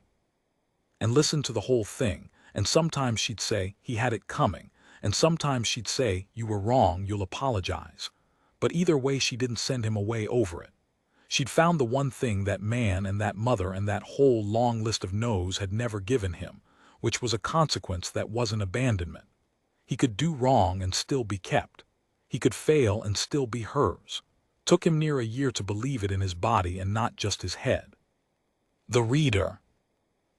and listen to the whole thing, and sometimes she'd say, "He had it coming," and sometimes she'd say, "You were wrong, you'll apologize." But either way she didn't send him away over it. She'd found the one thing that man and that mother and that whole long list of no's had never given him, which was a consequence that wasn't abandonment. He could do wrong and still be kept. He could fail and still be hers. Took him near a year to believe it in his body and not just his head. The reader.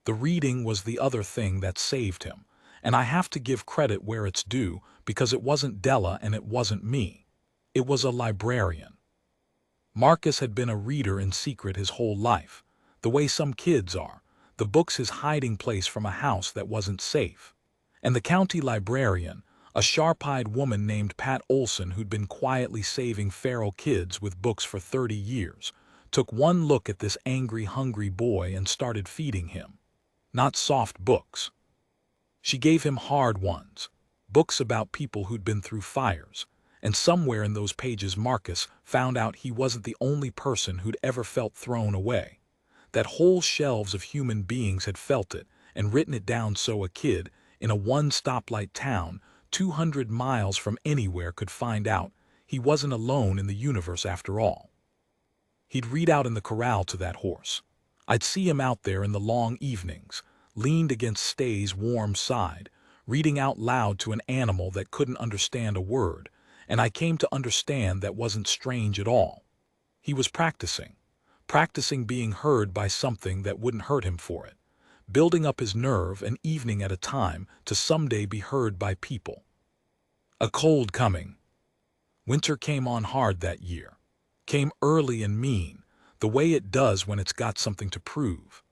The reading was the other thing that saved him, and I have to give credit where it's due, because it wasn't Della and it wasn't me. It was a librarian. Marcus had been a reader in secret his whole life, the way some kids are, the book's his hiding place from a house that wasn't safe. And the county librarian, a sharp-eyed woman named Pat Olson who'd been quietly saving feral kids with books for 30 years, took one look at this angry, hungry boy and started feeding him. Not soft books. She gave him hard ones, books about people who'd been through fires, and somewhere in those pages Marcus found out he wasn't the only person who'd ever felt thrown away. That whole shelves of human beings had felt it and written it down, so a kid in a one-stoplight town 200 miles from anywhere could find out he wasn't alone in the universe after all. He'd read out in the corral to that horse. I'd see him out there in the long evenings, leaned against Stay's warm side, reading out loud to an animal that couldn't understand a word, and I came to understand that wasn't strange at all. He was practicing being heard by something that wouldn't hurt him for it, building up his nerve an evening at a time to someday be heard by people. A cold coming. Winter came on hard that year. Came early and mean, the way it does when it's got something to prove.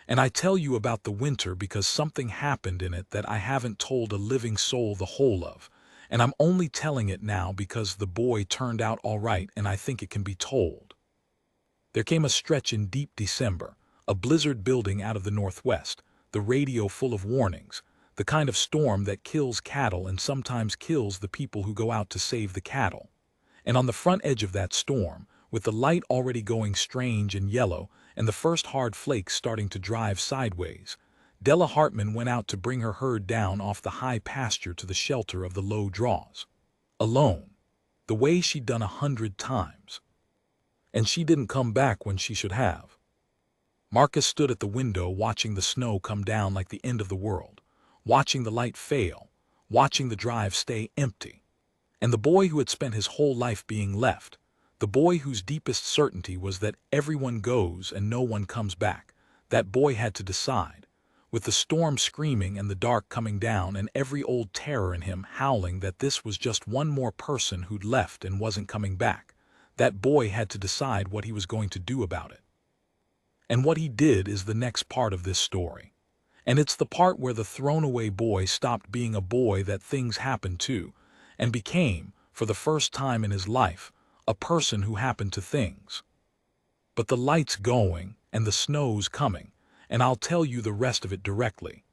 And I tell you about the winter because something happened in it that I haven't told a living soul the whole of, and I'm only telling it now because the boy turned out all right and I think it can be told. There came a stretch in deep December, a blizzard building out of the northwest, the radio full of warnings, the kind of storm that kills cattle and sometimes kills the people who go out to save the cattle. And on the front edge of that storm, with the light already going strange and yellow and the first hard flakes starting to drive sideways, Della Hartman went out to bring her herd down off the high pasture to the shelter of the low draws. Alone, the way she'd done 100 times. And she didn't come back when she should have. Marcus stood at the window watching the snow come down like the end of the world, watching the light fail, watching the drive stay empty. And the boy who had spent his whole life being left, the boy whose deepest certainty was that everyone goes and no one comes back, that boy had to decide, with the storm screaming and the dark coming down and every old terror in him howling that this was just one more person who'd left and wasn't coming back. That boy had to decide what he was going to do about it. And what he did is the next part of this story. And it's the part where the thrown-away boy stopped being a boy that things happened to, and became, for the first time in his life, a person who happened to things. But the light's going, and the snow's coming, and I'll tell you the rest of it directly.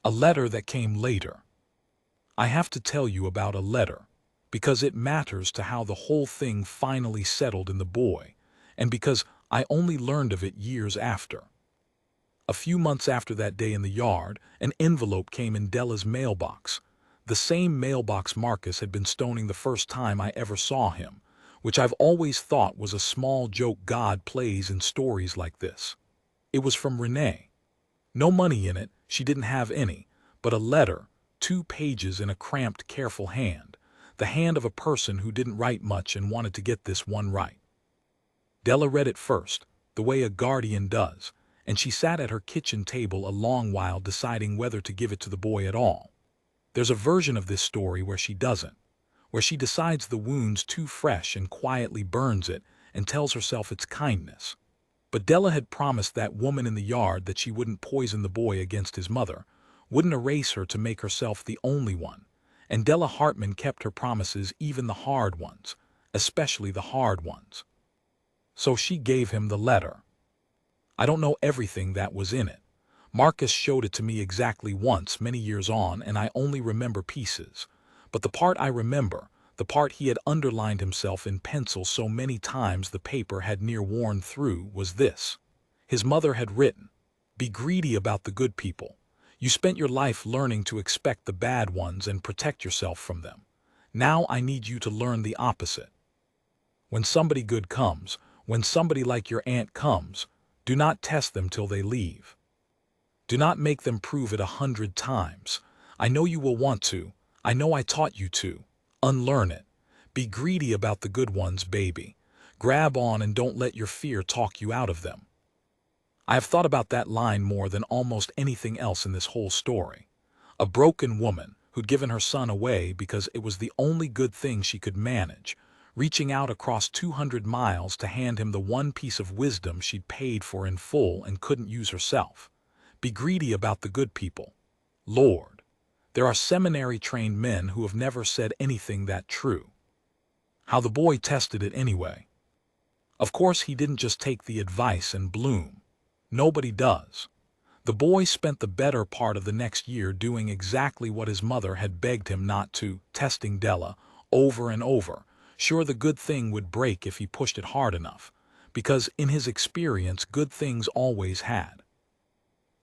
A letter that came later. I have to tell you about a letter, because it matters to how the whole thing finally settled in the boy, and because I only learned of it years after. A few months after that day in the yard, an envelope came in Della's mailbox, the same mailbox Marcus had been stoning the first time I ever saw him, which I've always thought was a small joke God plays in stories like this. It was from Renee. No money in it, she didn't have any, but a letter, 2 pages in a cramped, careful hand, the hand of a person who didn't write much and wanted to get this one right. Della read it first, the way a guardian does, and she sat at her kitchen table a long while deciding whether to give it to the boy at all. There's a version of this story where she doesn't, where she decides the wound's too fresh and quietly burns it and tells herself it's kindness. But Della had promised that woman in the yard that she wouldn't poison the boy against his mother, wouldn't erase her to make herself the only one, and Della Hartman kept her promises, even the hard ones, especially the hard ones. So she gave him the letter. I don't know everything that was in it. Marcus showed it to me exactly once many years on, and I only remember pieces. But the part I remember, the part he had underlined himself in pencil so many times the paper had near worn through, was this. His mother had written, "Be greedy about the good people. You spent your life learning to expect the bad ones and protect yourself from them. Now I need you to learn the opposite. When somebody good comes, when somebody like your aunt comes, do not test them till they leave. Do not make them prove it 100 times. I know you will want to. I know I taught you to. Unlearn it. Be greedy about the good ones, baby. Grab on and don't let your fear talk you out of them." I have thought about that line more than almost anything else in this whole story. A broken woman who'd given her son away because it was the only good thing she could manage, reaching out across 200 miles to hand him the one piece of wisdom she'd paid for in full and couldn't use herself. Be greedy about the good people. Lord, there are seminary-trained men who have never said anything that true. How the boy tested it anyway. Of course he didn't just take the advice and bloom. Nobody does. The boy spent the better part of the next year doing exactly what his mother had begged him not to, testing Della over and over, sure the good thing would break if he pushed it hard enough, because in his experience good things always had.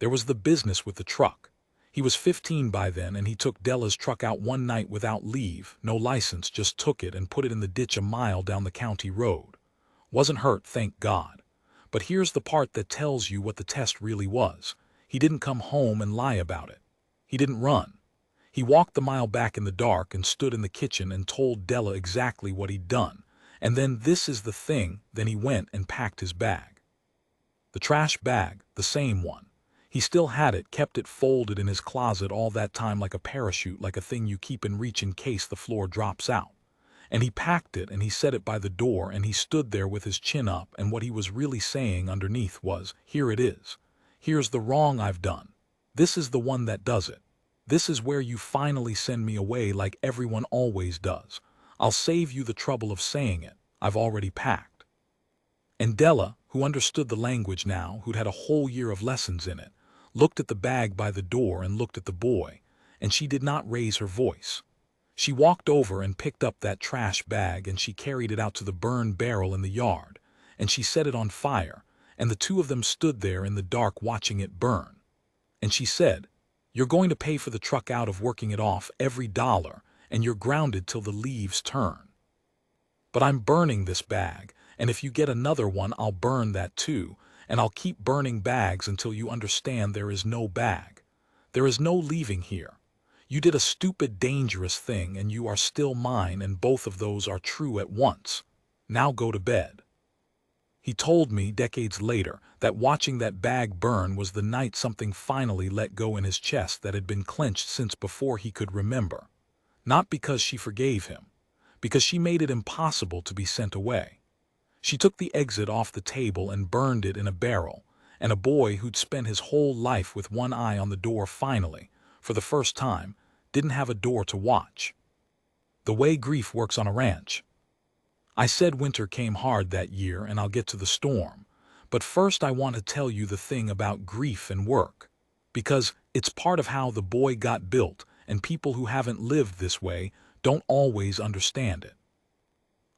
There was the business with the truck. He was 15 by then, and he took Della's truck out one night without leave, no license, just took it and put it in the ditch a mile down the county road. Wasn't hurt, thank God. But here's the part that tells you what the test really was. He didn't come home and lie about it. He didn't run. He walked the mile back in the dark and stood in the kitchen and told Della exactly what he'd done. And then this is the thing, then he went and packed his bag. The trash bag, the same one. He still had it, kept it folded in his closet all that time like a parachute, like a thing you keep in reach in case the floor drops out. And he packed it and he set it by the door and he stood there with his chin up, and what he was really saying underneath was, "Here it is. Here's the wrong I've done. This is the one that does it. This is where you finally send me away like everyone always does. I'll save you the trouble of saying it. I've already packed." And Della, who understood the language now, who'd had a whole year of lessons in it, looked at the bag by the door and looked at the boy, and she did not raise her voice. She walked over and picked up that trash bag and she carried it out to the burn barrel in the yard, and she set it on fire, and the two of them stood there in the dark watching it burn. And she said, "You're going to pay for the truck out of working it off, every dollar, and you're grounded till the leaves turn. But I'm burning this bag, and if you get another one I'll burn that too, and I'll keep burning bags until you understand there is no bag. There is no leaving here. You did a stupid, dangerous thing, and you are still mine, and both of those are true at once. Now go to bed." He told me, decades later, that watching that bag burn was the night something finally let go in his chest that had been clenched since before he could remember. Not because she forgave him, because she made it impossible to be sent away. She took the exit off the table and burned it in a barrel, and a boy who'd spent his whole life with one eye on the door finally, for the first time, didn't have a door to watch. The way grief works on a ranch. I said winter came hard that year, and I'll get to the storm. But first I want to tell you the thing about grief and work. Because it's part of how the boy got built, and people who haven't lived this way don't always understand it.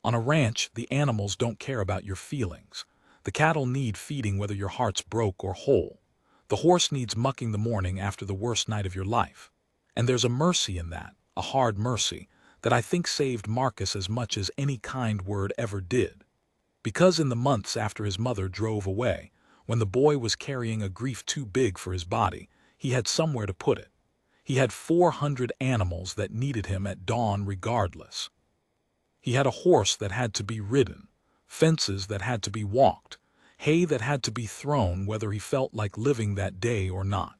On a ranch, the animals don't care about your feelings. The cattle need feeding whether your heart's broke or whole. The horse needs mucking the morning after the worst night of your life. And there's a mercy in that, a hard mercy, that I think saved Marcus as much as any kind word ever did. Because in the months after his mother drove away, when the boy was carrying a grief too big for his body, he had somewhere to put it. He had 400 animals that needed him at dawn regardless. He had a horse that had to be ridden, fences that had to be walked, hay that had to be thrown whether he felt like living that day or not.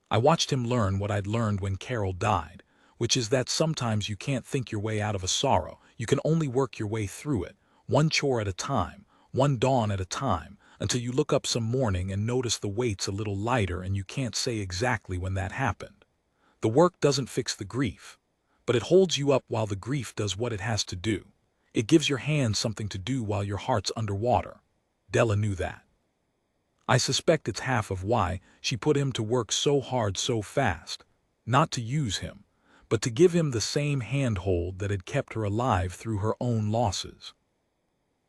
I watched him learn what I'd learned when Carol died, which is that sometimes you can't think your way out of a sorrow. You can only work your way through it, one chore at a time, one dawn at a time, until you look up some morning and notice the weight's a little lighter, and you can't say exactly when that happened. The work doesn't fix the grief, but it holds you up while the grief does what it has to do. It gives your hands something to do while your heart's underwater. Della knew that. I suspect it's half of why she put him to work so hard so fast, not to use him, but to give him the same handhold that had kept her alive through her own losses.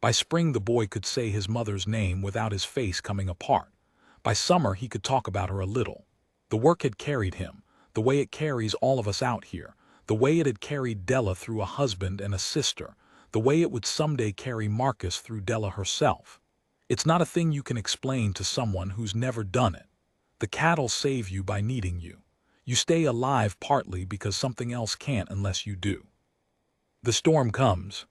By spring the boy could say his mother's name without his face coming apart. By summer he could talk about her a little. The work had carried him, the way it carries all of us out here, the way it had carried Della through a husband and a sister, the way it would someday carry Marcus through Della herself. It's not a thing you can explain to someone who's never done it. The cattle save you by needing you. You stay alive partly because something else can't unless you do. The storm comes.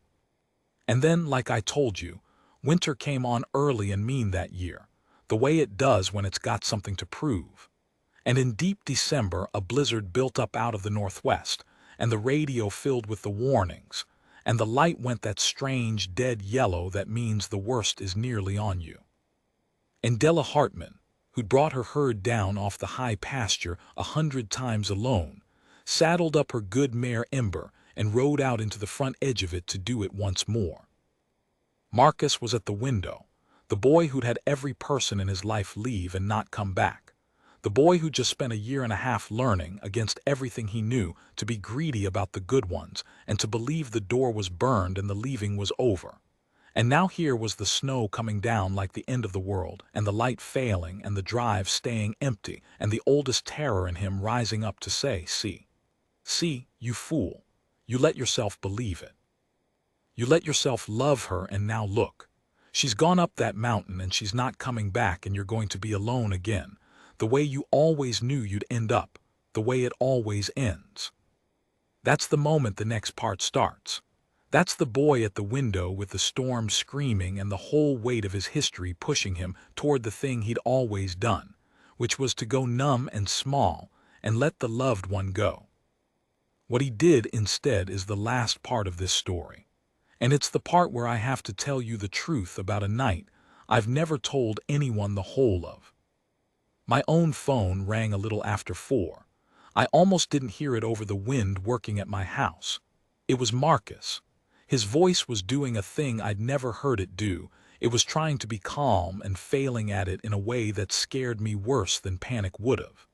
And then, like I told you, winter came on early and mean that year, the way it does when it's got something to prove. And in deep December, a blizzard built up out of the northwest, and the radio filled with the warnings, and the light went that strange dead yellow that means the worst is nearly on you. And Della Hartman, who'd brought her herd down off the high pasture 100 times alone, saddled up her good mare Ember and rode out into the front edge of it to do it once more. Marcus was at the window, the boy who'd had every person in his life leave and not come back, the boy who'd just spent a year and a half learning, against everything he knew, to be greedy about the good ones and to believe the door was burned and the leaving was over. And now here was the snow coming down like the end of the world, and the light failing, and the drive staying empty, and the oldest terror in him rising up to say, see, you fool. You let yourself believe it. You let yourself love her, and now look. She's gone up that mountain and she's not coming back, and you're going to be alone again, the way you always knew you'd end up, the way it always ends. That's the moment the next part starts. That's the boy at the window with the storm screaming and the whole weight of his history pushing him toward the thing he'd always done, which was to go numb and small and let the loved one go. What he did instead is the last part of this story, and it's the part where I have to tell you the truth about a night I've never told anyone the whole of. My own phone rang a little after 4. I almost didn't hear it over the wind working at my house. It was Marcus. His voice was doing a thing I'd never heard it do. It was trying to be calm and failing at it in a way that scared me worse than panic would have.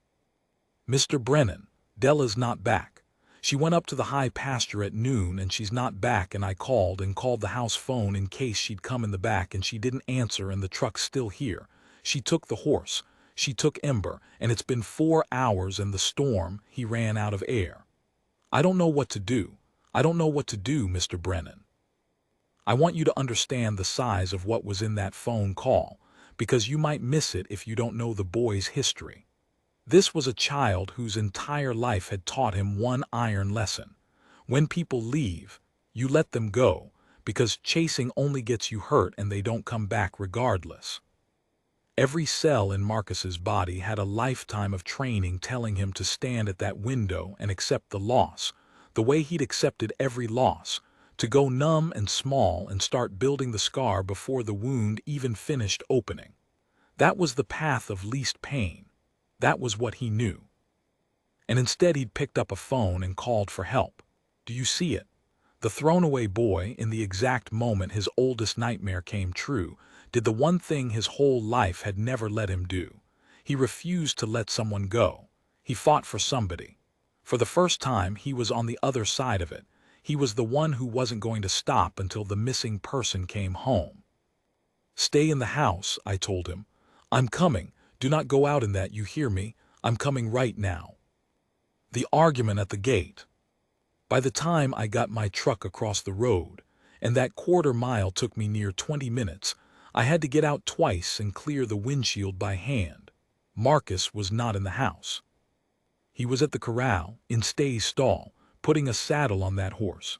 "Mr. Brennan, Della's not back. She went up to the high pasture at noon and she's not back, and I called the house phone in case she'd come in the back, and she didn't answer, and the truck's still here. She took the horse. She took Ember, and it's been 4 hours, and the storm," he ran out of air. "I don't know what to do. I don't know what to do, Mr. Brennan." I want you to understand the size of what was in that phone call, because you might miss it if you don't know the boy's history. This was a child whose entire life had taught him one iron lesson. When people leave, you let them go, because chasing only gets you hurt and they don't come back regardless. Every cell in Marcus's body had a lifetime of training telling him to stand at that window and accept the loss, the way he'd accepted every loss, to go numb and small and start building the scar before the wound even finished opening. That was the path of least pain. That was what he knew. And instead he'd picked up a phone and called for help. Do you see it? The thrown-away boy, in the exact moment his oldest nightmare came true, did the one thing his whole life had never let him do. He refused to let someone go. He fought for somebody. For the first time, he was on the other side of it. He was the one who wasn't going to stop until the missing person came home. "Stay in the house," I told him. "I'm coming. Do not go out in that, you hear me? I'm coming right now." The argument at the gate. By the time I got my truck across the road, and that quarter-mile took me near 20 minutes, I had to get out twice and clear the windshield by hand. Marcus was not in the house. He was at the corral, in Stay's stall, putting a saddle on that horse.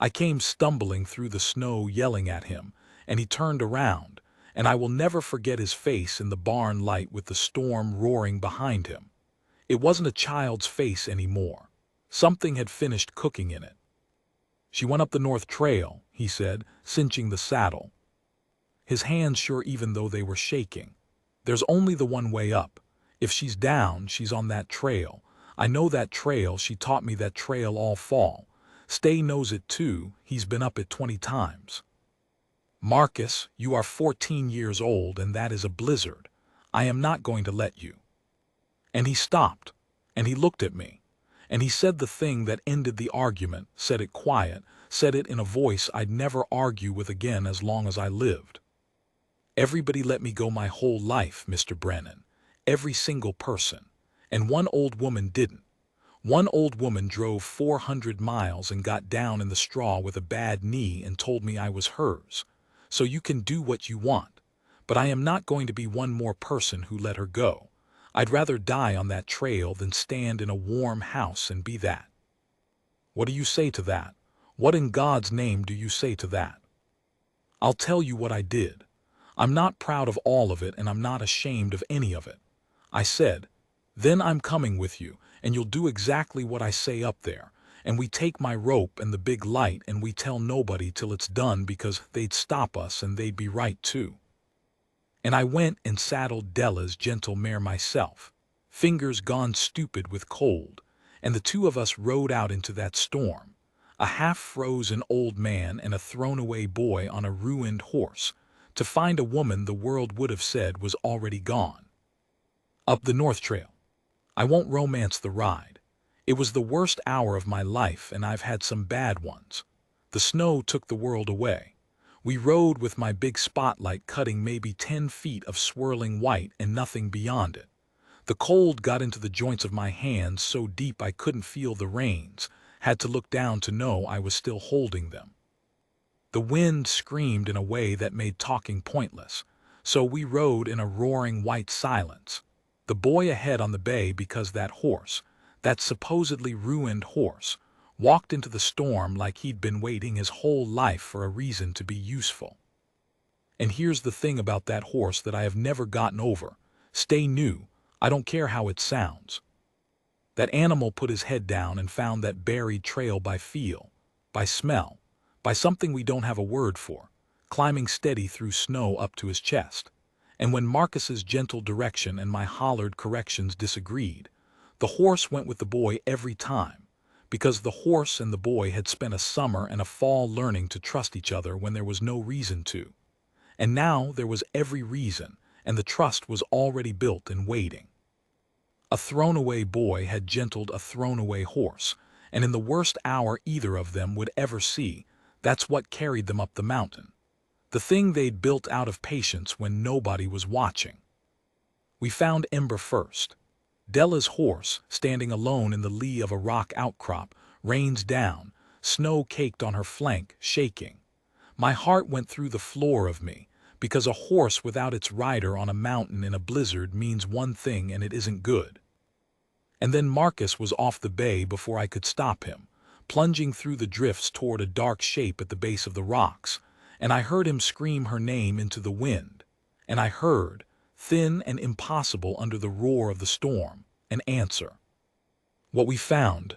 I came stumbling through the snow yelling at him, and he turned around, and I will never forget his face in the barn light with the storm roaring behind him. It wasn't a child's face anymore. Something had finished cooking in it. "She went up the north trail," he said, cinching the saddle. His hands sure even though they were shaking. "There's only the one way up. If she's down, she's on that trail. I know that trail, she taught me that trail all fall. Stay knows it too, he's been up it 20 times. Marcus, you are 14 years old and that is a blizzard. I am not going to let you." And he stopped, and he looked at me, and he said the thing that ended the argument, said it quiet, said it in a voice I'd never argue with again as long as I lived. "Everybody let me go my whole life, Mr. Brennan. Every single person. And one old woman didn't. One old woman drove 400 miles and got down in the straw with a bad knee and told me I was hers. So you can do what you want. But I am not going to be one more person who let her go. I'd rather die on that trail than stand in a warm house and be that." What do you say to that? What in God's name do you say to that? I'll tell you what I did. I'm not proud of all of it and I'm not ashamed of any of it. I said, "Then I'm coming with you, and you'll do exactly what I say up there, and we take my rope and the big light and we tell nobody till it's done because they'd stop us and they'd be right too." And I went and saddled Della's gentle mare myself, fingers gone stupid with cold, and the two of us rode out into that storm, a half-frozen old man and a thrown-away boy on a ruined horse, to find a woman the world would have said was already gone. Up the North Trail. I won't romance the ride. It was the worst hour of my life and I've had some bad ones. The snow took the world away. We rode with my big spotlight cutting maybe 10 feet of swirling white and nothing beyond it. The cold got into the joints of my hands so deep I couldn't feel the reins, had to look down to know I was still holding them. The wind screamed in a way that made talking pointless, so we rode in a roaring white silence. The boy ahead on the bay because that horse, that supposedly ruined horse, walked into the storm like he'd been waiting his whole life for a reason to be useful. And here's the thing about that horse that I have never gotten over. Stay new, I don't care how it sounds. That animal put his head down and found that buried trail by feel, by smell, by something we don't have a word for, climbing steady through snow up to his chest. And when Marcus's gentle direction and my hollered corrections disagreed, the horse went with the boy every time, because the horse and the boy had spent a summer and a fall learning to trust each other when there was no reason to. And now there was every reason, and the trust was already built and waiting. A thrown-away boy had gentled a thrown-away horse, and in the worst hour either of them would ever see, that's what carried them up the mountain. The thing they'd built out of patience when nobody was watching. We found Ember first. Della's horse, standing alone in the lee of a rock outcrop, reins down, snow caked on her flank, shaking. My heart went through the floor of me, because a horse without its rider on a mountain in a blizzard means one thing and it isn't good. And then Marcus was off the bay before I could stop him, plunging through the drifts toward a dark shape at the base of the rocks, and I heard him scream her name into the wind, and I heard, thin and impossible under the roar of the storm, an answer. What we found.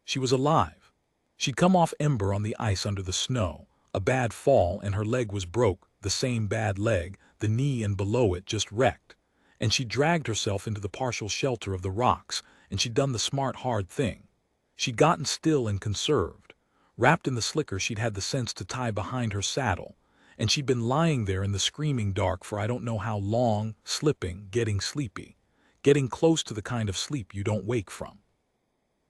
She was alive. She'd come off Ember on the ice under the snow, a bad fall and her leg was broke, the same bad leg, the knee and below it just wrecked, and she dragged herself into the partial shelter of the rocks, and she'd done the smart hard thing. She'd gotten still and conserved, Wrapped in the slicker she'd had the sense to tie behind her saddle, and she'd been lying there in the screaming dark for I don't know how long, slipping, getting sleepy, getting close to the kind of sleep you don't wake from.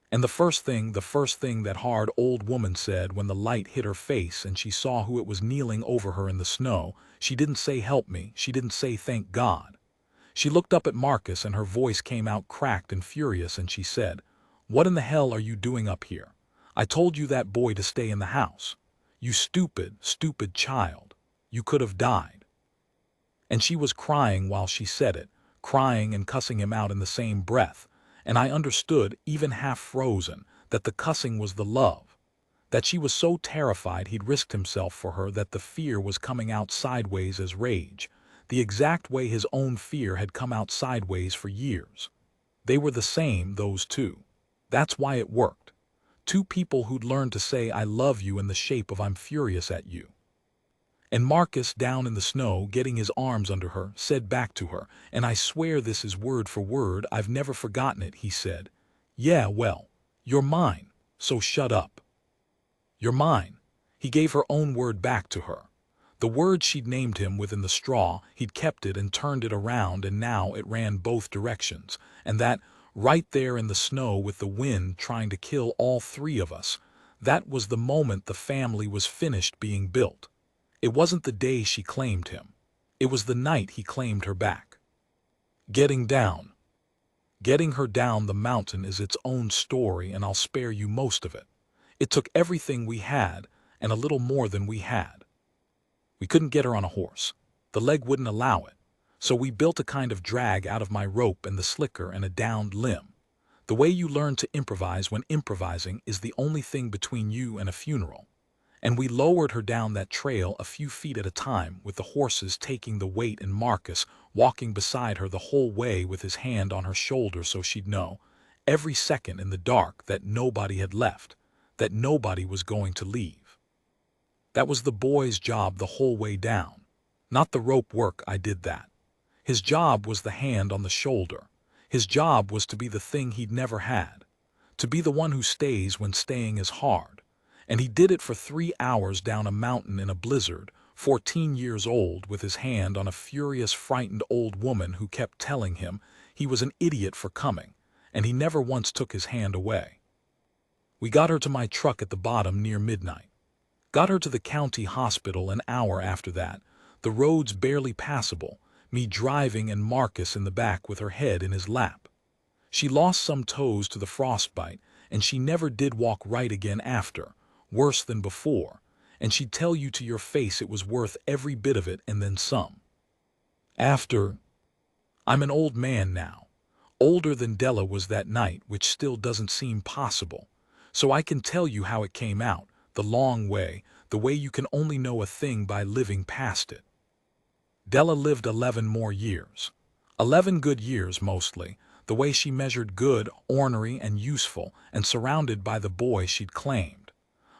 And the first thing that hard old woman said when the light hit her face and she saw who it was kneeling over her in the snow, she didn't say help me, she didn't say thank God. She looked up at Marcus and her voice came out cracked and furious and she said, "What in the hell are you doing up here? I told you that boy to stay in the house. You stupid, stupid child. You could have died." And she was crying while she said it, crying and cussing him out in the same breath, and I understood, even half frozen, that the cussing was the love, that she was so terrified he'd risked himself for her that the fear was coming out sideways as rage, the exact way his own fear had come out sideways for years. They were the same, those two. That's why it worked. Two people who'd learned to say I love you in the shape of I'm furious at you. And Marcus, down in the snow, getting his arms under her, said back to her, and I swear this is word for word, I've never forgotten it, he said, "Yeah, well, you're mine, so shut up. You're mine." He gave her own word back to her. The word she'd named him within the straw, he'd kept it and turned it around, and now it ran both directions, and that, right there in the snow with the wind trying to kill all three of us, that was the moment the family was finished being built. It wasn't the day she claimed him. It was the night he claimed her back. Getting down. Getting her down the mountain is its own story, and I'll spare you most of it. It took everything we had, and a little more than we had. We couldn't get her on a horse. The leg wouldn't allow it. So we built a kind of drag out of my rope and the slicker and a downed limb. The way you learn to improvise when improvising is the only thing between you and a funeral. And we lowered her down that trail a few feet at a time, with the horses taking the weight and Marcus walking beside her the whole way with his hand on her shoulder so she'd know, every second in the dark, that nobody had left, that nobody was going to leave. That was the boy's job the whole way down. Not the rope work, I did that. His job was the hand on the shoulder. His job was to be the thing he'd never had, to be the one who stays when staying is hard. And he did it for 3 hours down a mountain in a blizzard, 14 years old, with his hand on a furious, frightened old woman who kept telling him he was an idiot for coming, and he never once took his hand away. We got her to my truck at the bottom near midnight. Got her to the county hospital an hour after that, the roads barely passable, me driving and Marcus in the back with her head in his lap. She lost some toes to the frostbite, and she never did walk right again after, worse than before, and she'd tell you to your face it was worth every bit of it and then some. After, I'm an old man now, older than Della was that night, which still doesn't seem possible, so I can tell you how it came out, the long way, the way you can only know a thing by living past it. Della lived 11 more years. 11 good years, mostly, the way she measured good, ornery, and useful, and surrounded by the boy she'd claimed.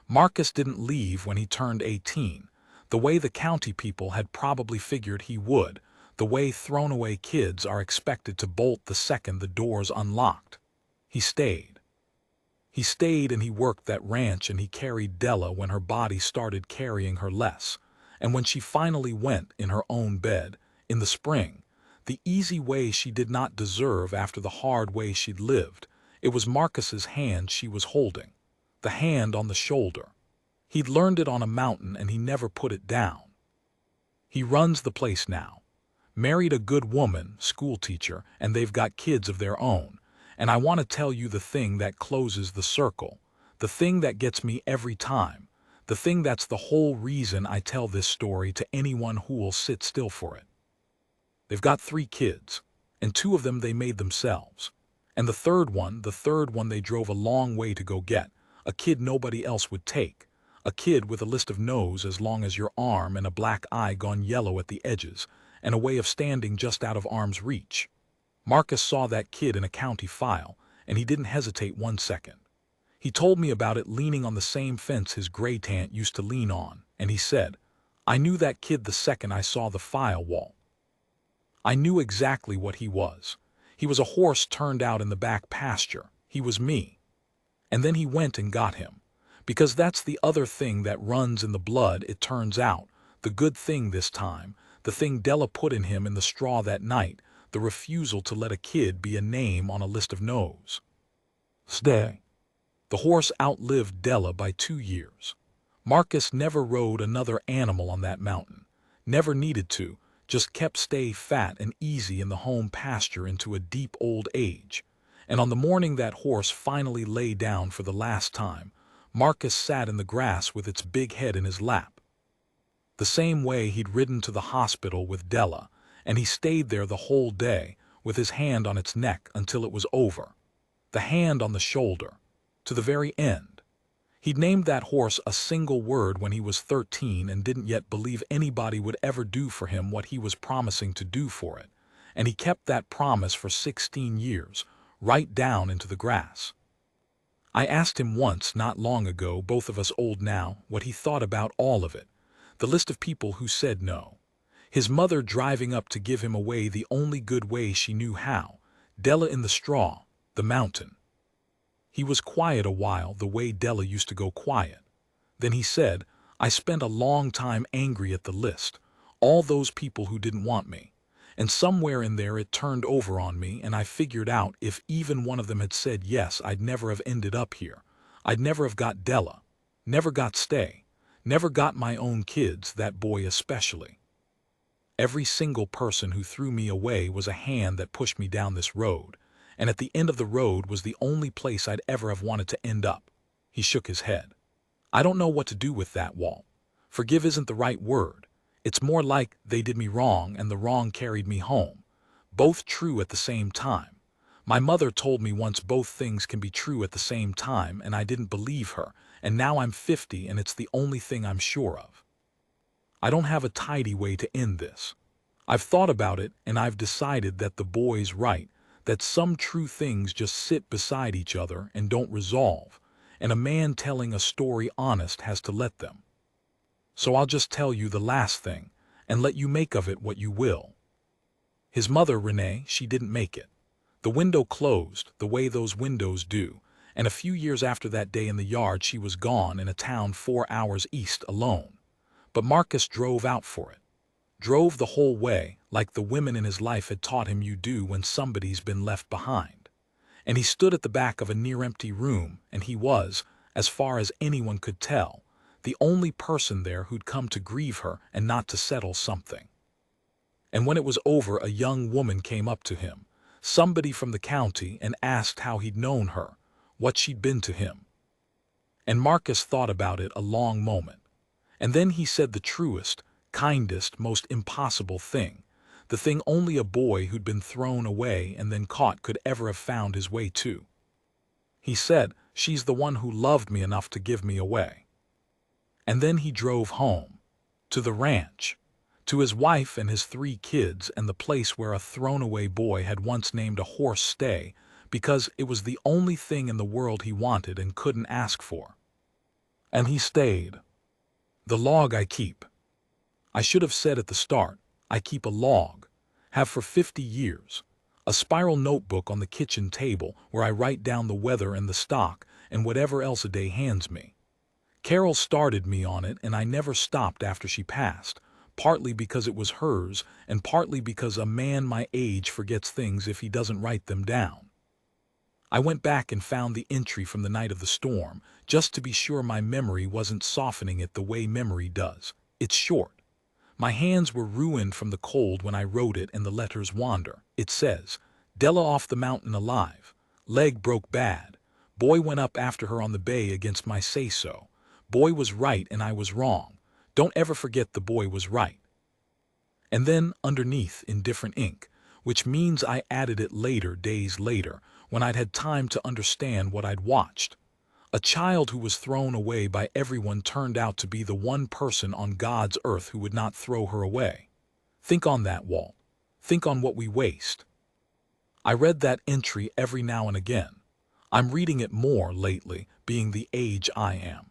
Marcus didn't leave when he turned 18, the way the county people had probably figured he would, the way thrown-away kids are expected to bolt the second the door's unlocked. He stayed. He stayed and he worked that ranch and he carried Della when her body started carrying her less, and when she finally went in her own bed, in the spring, the easy way she did not deserve after the hard way she'd lived, it was Marcus's hand she was holding. The hand on the shoulder. He'd learned it on a mountain and he never put it down. He runs the place now. Married a good woman, school teacher, and they've got kids of their own. And I want to tell you the thing that closes the circle, the thing that gets me every time, the thing that's the whole reason I tell this story to anyone who will sit still for it. They've got 3 kids, and 2 of them they made themselves. And the third one they drove a long way to go get. A kid nobody else would take. A kid with a list of nose as long as your arm and a black eye gone yellow at the edges, and a way of standing just out of arm's reach. Marcus saw that kid in a county file, and he didn't hesitate 1 second. He told me about it leaning on the same fence his gray tant used to lean on, and he said, "I knew that kid the second I saw the file wall. I knew exactly what he was. He was a horse turned out in the back pasture. He was me." And then he went and got him, Because that's the other thing that runs in the blood, it turns out. The good thing this time, the thing Della put in him in the straw that night, the refusal to let a kid be a name on a list of no's. Stay. The horse outlived Della by 2 years. Marcus never rode another animal on that mountain. Never needed to, just kept stay fat and easy in the home pasture into a deep old age. And on the morning that horse finally lay down for the last time, Marcus sat in the grass with its big head in his lap. The same way he'd ridden to the hospital with Della, and he stayed there the whole day, with his hand on its neck until it was over. The hand on the shoulder, to the very end. He'd named that horse a single word when he was 13 and didn't yet believe anybody would ever do for him what he was promising to do for it. And he kept that promise for 16 years, right down into the grass. I asked him once, not long ago, both of us old now, what he thought about all of it. The list of people who said no. His mother driving up to give him away the only good way she knew how. Della in the straw, the mountain. He was quiet a while, the way Della used to go quiet. Then he said, I spent a long time angry at the list, all those people who didn't want me. And somewhere in there it turned over on me, and I figured out if even one of them had said yes, I'd never have ended up here. I'd never have got Della, never got Stay, never got my own kids, that boy especially. Every single person who threw me away was a hand that pushed me down this road, and at the end of the road was the only place I'd ever have wanted to end up. He shook his head. I don't know what to do with that, Walt. Forgive isn't the right word. It's more like they did me wrong and the wrong carried me home. Both true at the same time. My mother told me once both things can be true at the same time, and I didn't believe her, and now I'm 50 and it's the only thing I'm sure of. I don't have a tidy way to end this. I've thought about it and I've decided that the boy's right, that some true things just sit beside each other and don't resolve, and a man telling a story honest has to let them. So I'll just tell you the last thing, and let you make of it what you will. His mother, Renee, she didn't make it. The window closed, the way those windows do, and a few years after that day in the yard she was gone in a town 4 hours east alone. But Marcus drove out for it. Drove the whole way, like the women in his life had taught him you do when somebody's been left behind. And he stood at the back of a near-empty room, and he was, as far as anyone could tell, the only person there who'd come to grieve her and not to settle something. And when it was over, a young woman came up to him, somebody from the county, and asked how he'd known her, what she'd been to him. And Marcus thought about it a long moment. And then he said the truest, kindest, most impossible thing, the thing only a boy who'd been thrown away and then caught could ever have found his way to. He said, she's the one who loved me enough to give me away. And then he drove home, to the ranch, to his wife and his 3 kids and the place where a thrown-away boy had once named a horse Stay, because it was the only thing in the world he wanted and couldn't ask for. And he stayed. The log I keep. I should have said at the start, I keep a log, have for 50 years, a spiral notebook on the kitchen table where I write down the weather and the stock and whatever else a day hands me. Carol started me on it, and I never stopped after she passed, partly because it was hers and partly because a man my age forgets things if he doesn't write them down. I went back and found the entry from the night of the storm, just to be sure my memory wasn't softening it the way memory does. It's short. My hands were ruined from the cold when I wrote it, and the letters wander. It says, Della off the mountain alive. Leg broke bad. Boy went up after her on the bay against my say-so. Boy was right and I was wrong. Don't ever forget the boy was right. And then underneath in different ink, which means I added it later, days later, when I'd had time to understand what I'd watched. A child who was thrown away by everyone turned out to be the one person on God's earth who would not throw her away. Think on that, Walt. Think on what we waste. I read that entry every now and again. I'm reading it more lately, being the age I am.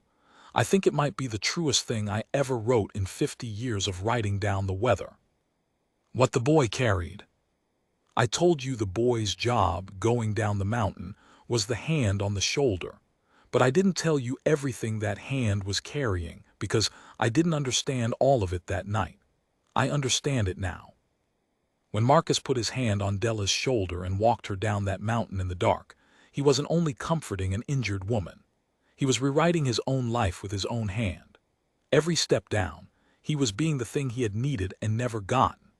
I think it might be the truest thing I ever wrote in 50 years of writing down the weather. What the boy carried. I told you the boy's job, going down the mountain, was the hand on the shoulder. But I didn't tell you everything that hand was carrying because I didn't understand all of it that night. I understand it now. When Marcus put his hand on Della's shoulder and walked her down that mountain in the dark, he wasn't only comforting an injured woman. He was rewriting his own life with his own hand. Every step down, he was being the thing he had needed and never gotten.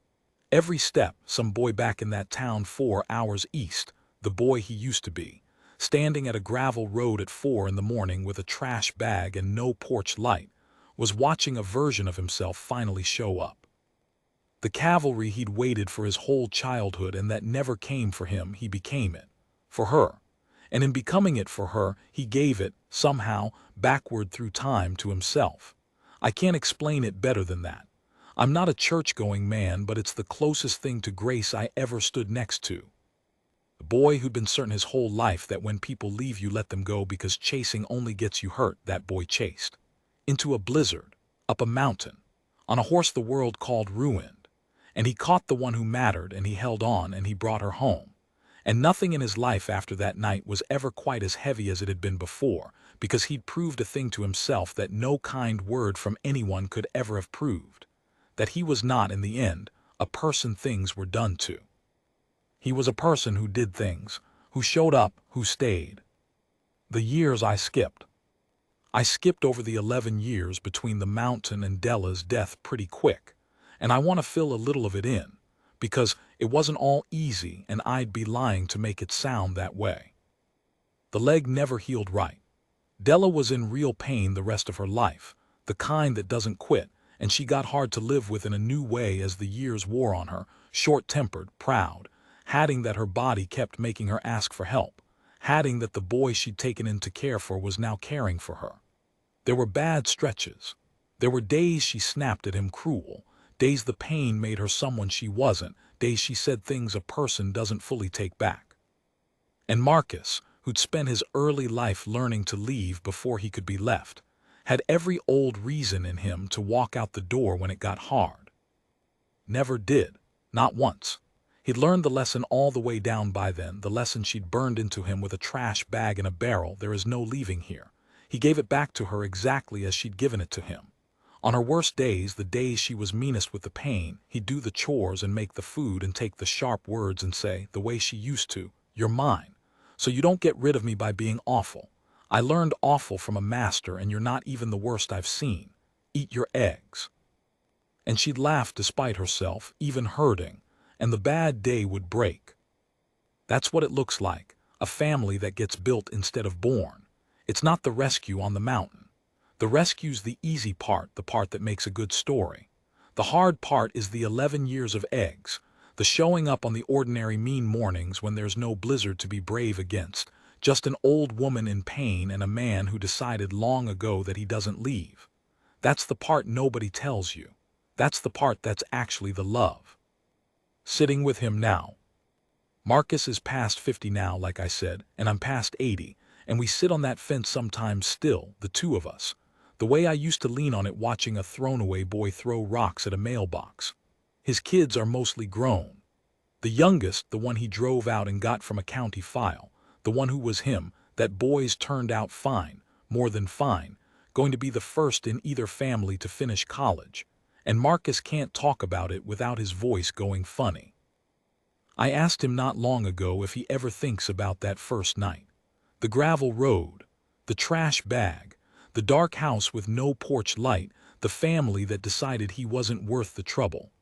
Every step, some boy back in that town 4 hours east, the boy he used to be, standing at a gravel road at 4 in the morning with a trash bag and no porch light, was watching a version of himself finally show up. The cavalry he'd waited for his whole childhood and that never came for him, he became it. For her. And in becoming it for her, he gave it, somehow, backward through time to himself. I can't explain it better than that. I'm not a church-going man, but it's the closest thing to grace I ever stood next to. The boy who'd been certain his whole life that when people leave you let them go because chasing only gets you hurt, that boy chased. Into a blizzard, up a mountain, on a horse the world called ruined. And he caught the one who mattered and he held on and he brought her home. And nothing in his life after that night was ever quite as heavy as it had been before, because he'd proved a thing to himself that no kind word from anyone could ever have proved. That he was not, in the end, a person things were done to. He was a person who did things, who showed up, who stayed. The years I skipped. I skipped over the 11 years between the mountain and Della's death pretty quick, and I want to fill a little of it in, because it wasn't all easy and I'd be lying to make it sound that way. The leg never healed right. Della was in real pain the rest of her life, the kind that doesn't quit, and she got hard to live with in a new way as the years wore on her, short-tempered, proud, hating that her body kept making her ask for help, hating that the boy she'd taken in to care for was now caring for her. There were bad stretches. There were days she snapped at him cruel, days the pain made her someone she wasn't, days she said things a person doesn't fully take back. And Marcus, who'd spent his early life learning to leave before he could be left, had every old reason in him to walk out the door when it got hard. Never did, not once. He'd learned the lesson all the way down by then, the lesson she'd burned into him with a trash bag and a barrel. There is no leaving here. He gave it back to her exactly as she'd given it to him. On her worst days, the days she was meanest with the pain, he'd do the chores and make the food and take the sharp words and say, the way she used to, "You're mine, so you don't get rid of me by being awful. I learned awful from a master and you're not even the worst I've seen. Eat your eggs." And she'd laugh despite herself, even hurting, and the bad day would break. That's what it looks like, a family that gets built instead of born. It's not the rescue on the mountain. The rescue's the easy part, the part that makes a good story. The hard part is the 11 years of eggs, the showing up on the ordinary mean mornings when there's no blizzard to be brave against, just an old woman in pain and a man who decided long ago that he doesn't leave. That's the part nobody tells you. That's the part that's actually the love. Sitting with him now. Marcus is past 50 now, like I said, and I'm past 80, and we sit on that fence sometimes still, the two of us, the way I used to lean on it watching a thrown-away boy throw rocks at a mailbox. His kids are mostly grown. The youngest, the one he drove out and got from a county file, the one who was him, that boy's turned out fine, more than fine, going to be the first in either family to finish college, and Marcus can't talk about it without his voice going funny. I asked him not long ago if he ever thinks about that first night. The gravel road, the trash bag, the dark house with no porch light, the family that decided he wasn't worth the trouble.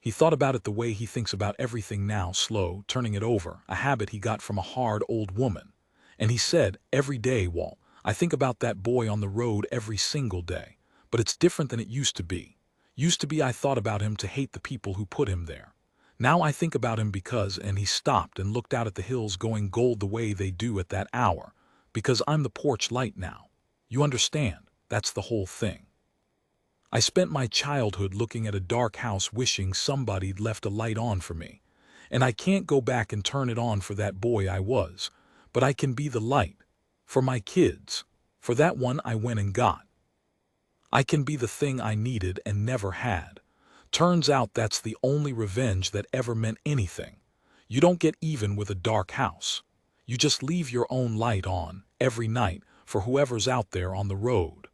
He thought about it the way he thinks about everything now, slow, turning it over, a habit he got from a hard old woman. And he said, every day, Walt, I think about that boy on the road every single day. But it's different than it used to be. Used to be I thought about him to hate the people who put him there. Now I think about him because, and he stopped and looked out at the hills going gold the way they do at that hour, because I'm the porch light now. You understand, that's the whole thing. I spent my childhood looking at a dark house wishing somebody'd left a light on for me, and I can't go back and turn it on for that boy I was, but I can be the light, for my kids, for that one I went and got. I can be the thing I needed and never had. Turns out that's the only revenge that ever meant anything. You don't get even with a dark house. You just leave your own light on, every night, for whoever's out there on the road.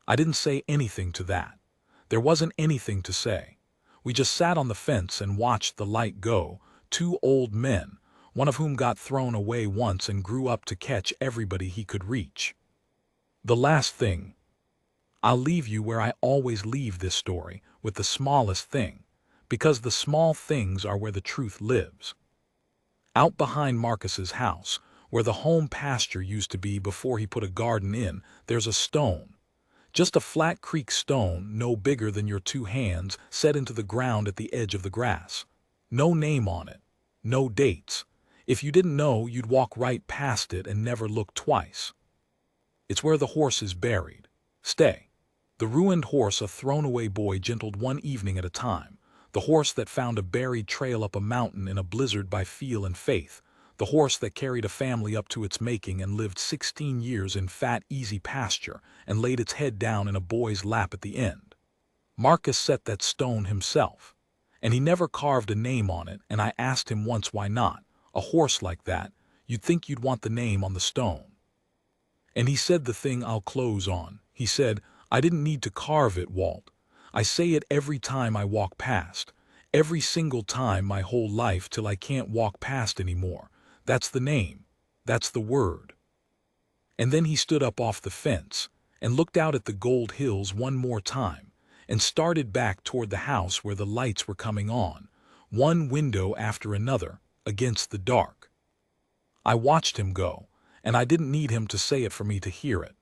I didn't say anything to that. There wasn't anything to say. We just sat on the fence and watched the light go, two old men, one of whom got thrown away once and grew up to catch everybody he could reach. The last thing. I'll leave you where I always leave this story, with the smallest thing, because the small things are where the truth lives. Out behind Marcus's house, where the home pasture used to be before he put a garden in, there's a stone. Just a flat creek stone, no bigger than your two hands, set into the ground at the edge of the grass. No name on it. No dates. If you didn't know, you'd walk right past it and never look twice. It's where the horse is buried. Stay. The ruined horse a thrown-away boy gentled one evening at a time. The horse that found a buried trail up a mountain in a blizzard by feel and faith. The horse that carried a family up to its making and lived 16 years in fat, easy pasture and laid its head down in a boy's lap at the end. Marcus set that stone himself, and he never carved a name on it, and I asked him once why not. A horse like that, you'd think you'd want the name on the stone. And he said the thing I'll close on. He said, I didn't need to carve it, Walt. I say it every time I walk past. Every single time my whole life till I can't walk past anymore. That's the name. That's the word. And then he stood up off the fence and looked out at the gold hills one more time and started back toward the house where the lights were coming on, one window after another, against the dark. I watched him go, and I didn't need him to say it for me to hear it.